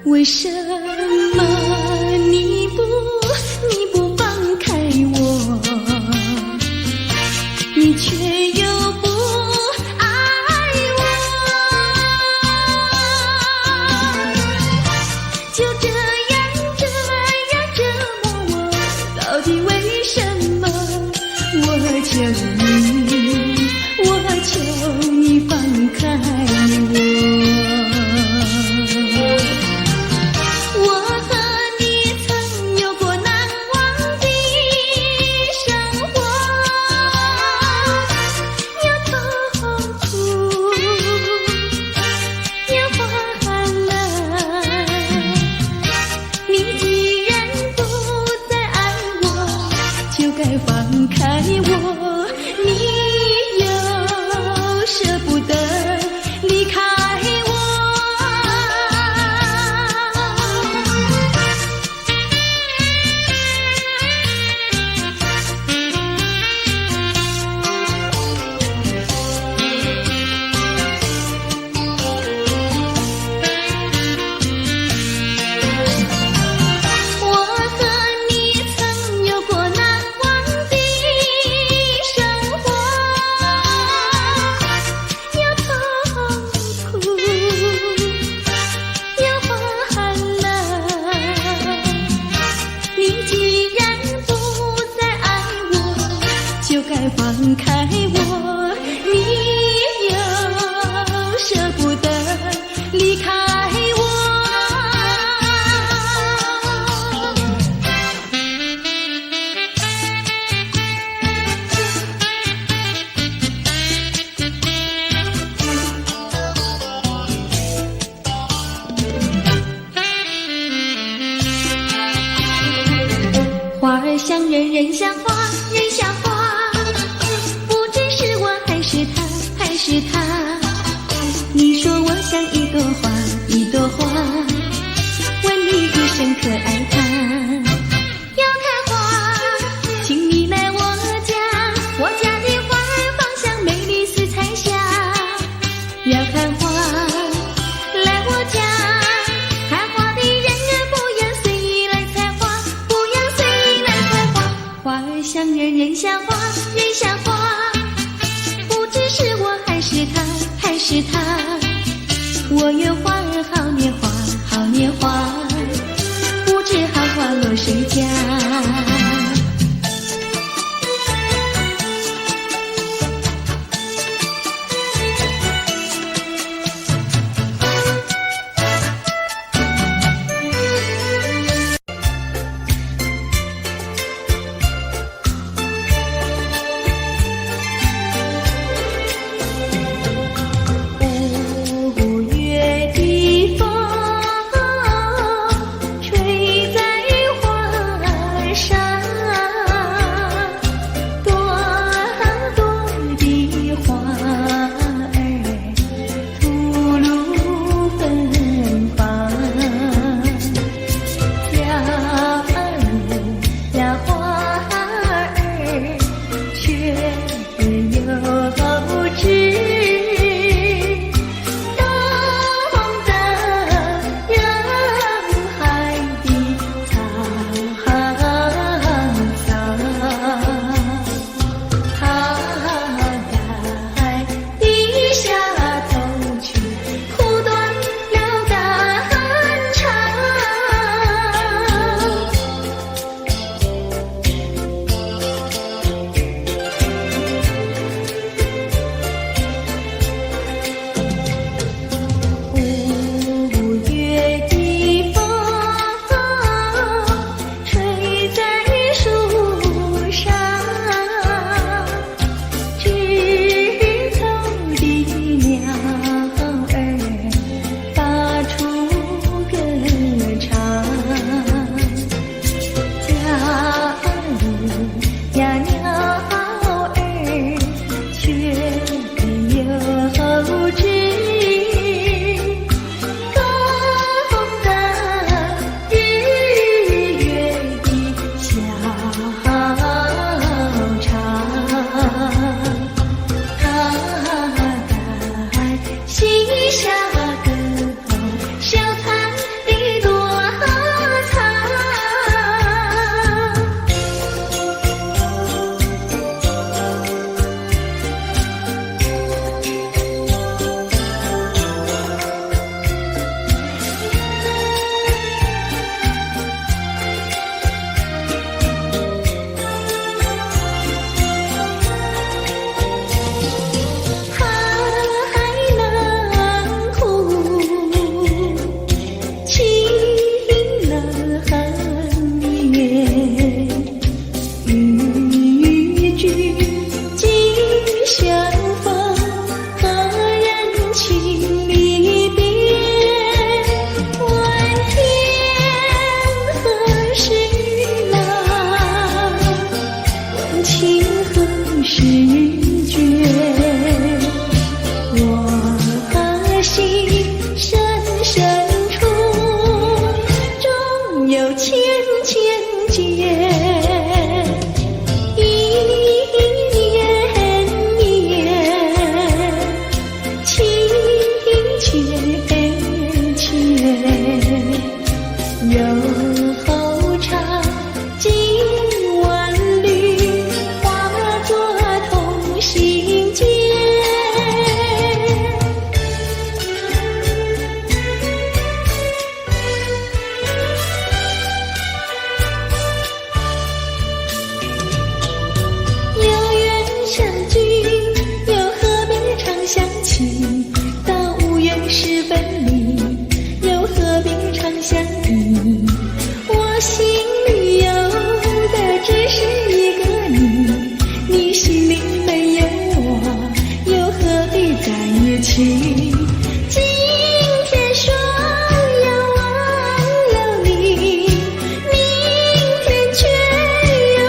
为什么你不放开我？你却又不爱我，就这样折磨我，到底为什么？我求你放开人像花，人像花，不知是我还是他，还是他。你说我像一朵花，一朵花，问你一声可爱它。要看花，请你来我家，我家的花儿芳香美丽似彩霞。要看花，来我家，看花的人不要随意来采花，不要随意来采花。花儿像人，人像花，人像花，不知是我还是他，还是他。我有花儿好年华，好年华，不知好花落谁家。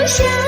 想。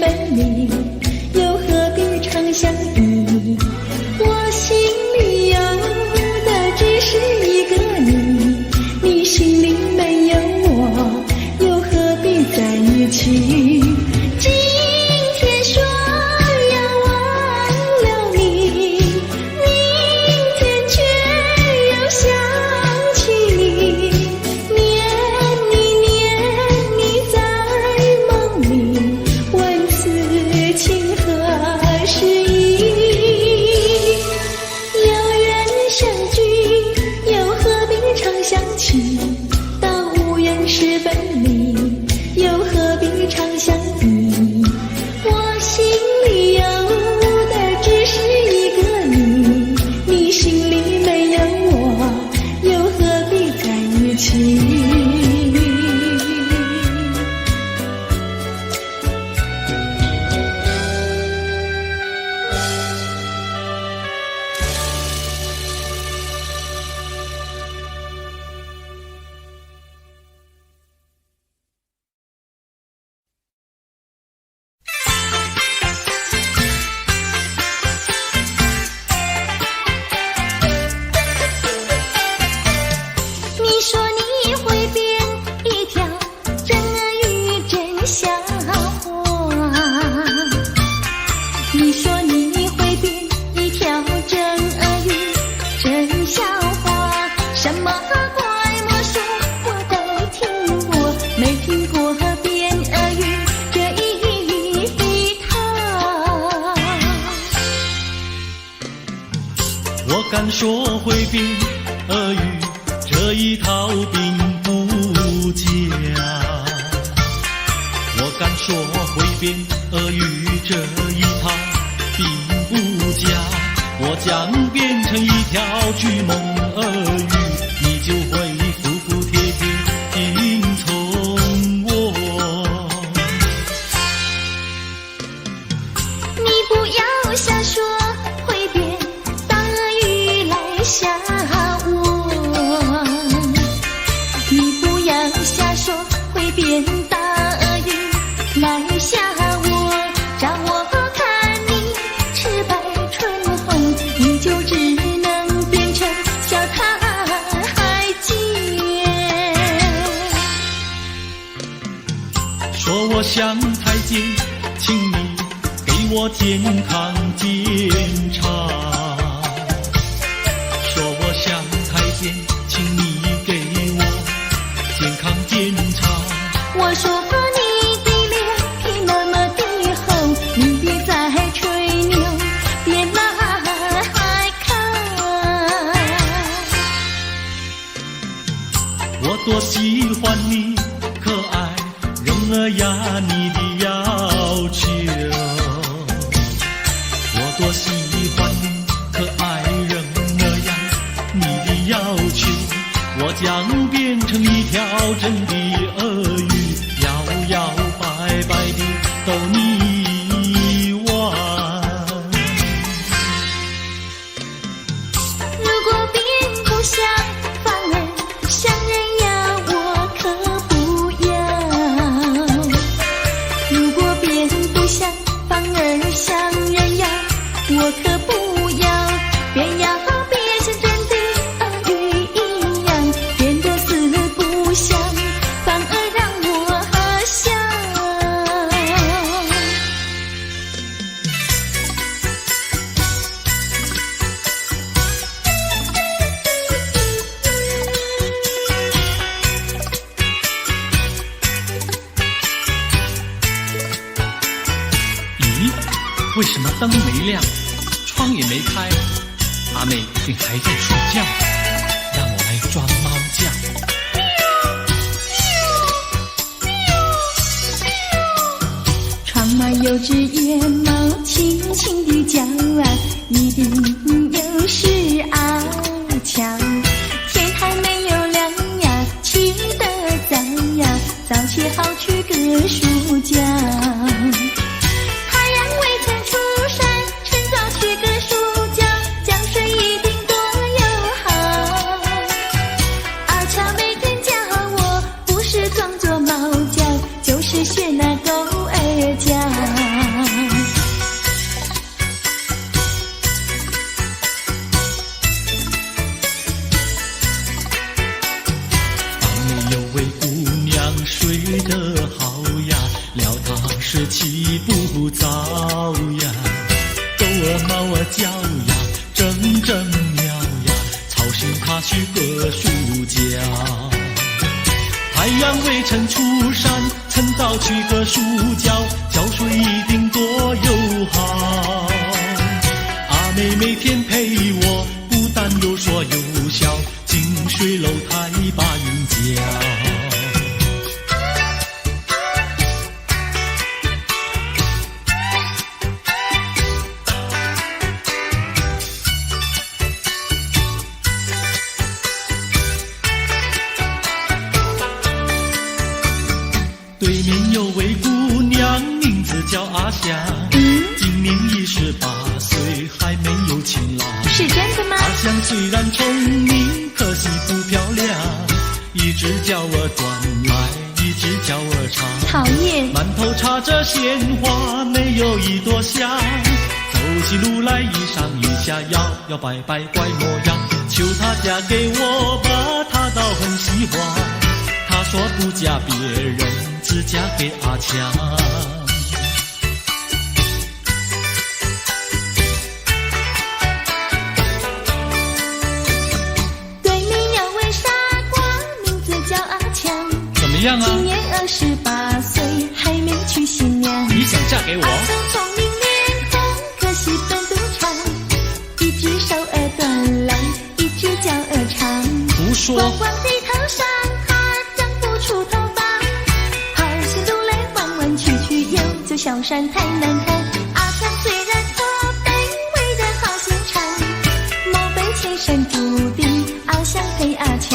分离，又何必常相依？我心里有的只是一个你，你心里没有我，又何必在一起？今天说要忘了你，明天却又想起你，念你在梦里，问此情何时已？有缘相聚，又何必常想起？到无缘时分离，又何必常相依？我心里有的只是一个你，你心里没有我，又何必在一起？你说你会变一条真鳄鱼真笑话，你说你会变一条真鳄鱼真笑话，什么怪魔术我都听过，没听过变鳄鱼这一套。我敢说会变鳄鱼这一套并不假，我敢说会变鳄鱼这一套并不假，我将变成一条巨猛鳄鱼，你就会服服帖帖听从我。你不要瞎说会变大鳄鱼来吓我，你不要瞎说会变大鳄鱼来吓我，照我看你赤白春红，你就只能变成小太监。说我像太监，请你给我健康检查。说我像太监，请你给我健康检查。我说你的脸皮那么的厚，你别再吹牛，别来看。我多喜欢你可爱人儿呀，你的要求。我多喜欢你可爱人儿呀，你的要求。我将变成一条真的鳄鱼，摇摇摆摆地逗你玩。如果变不像反而像人呀，我可不要。如果变不像反而像人呀，我可不要。变呀变像真的鳄鱼一样，变得四不像，反而让我想。咦，为什么灯没亮，窗也没开？阿妹一定还在睡觉，让我来装猫叫。窗外有只野猫轻轻地叫啊，一定又是爱俏。天还没有亮呀，起得早呀，早起好去割树浆。太阳未曾出山，趁早去割树浆，江水一定多友好。阿俏每天叫我，不是装作猫叫，就是学那狗儿叫。气不早呀，狗儿猫儿叫呀，阵阵喵呀，吵醒他去割树胶。太阳未曾出山，趁早去割树胶，浇水一定多友好。阿妹每天陪我，不但有说有笑，近水楼台把云搅。对面有位姑娘，名字叫阿香，今年28岁，还没有情郎。是真的吗？阿香虽然聪明，可惜不漂亮，一只叫我转来，一只叫我唱。讨厌！满头插着鲜花，没有一朵香。走起路来一上一下，摇摇摆摆怪模样。求她嫁给我吧，她倒很喜欢。她说不嫁别人，只嫁给阿强。对面有位傻瓜，名字叫阿强。怎么样啊？今年28岁，还没娶新娘。你想嫁给我？阿强聪明脸红，可惜本不长，一只手儿短来，一只脚儿长。胡说！光光的头上出头发，好些路来弯弯曲曲，有座小山太难看。阿强虽然驼背，为人好心肠，毛背千山注定阿香配阿强。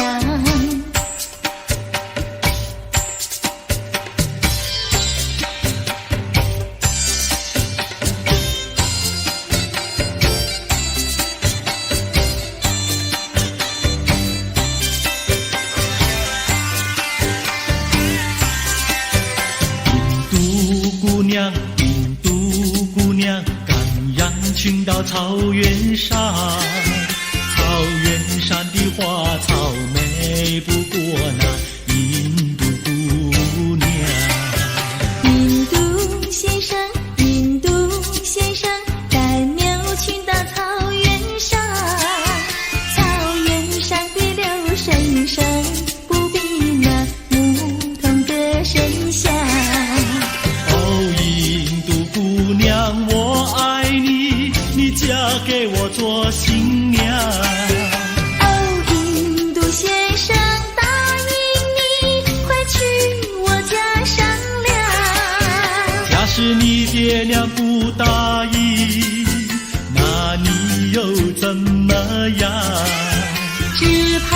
印度姑娘，赶羊群到草原上，草原上的花草美不过那印度姑娘。印度先生，赶牛群到草原上，草原上的流水声，不比那牧童歌声响。我爱你，你嫁给我做新娘。哦，印度先生答应你，快去我家商量。假使你爹娘不答应，那你又怎么样？只怕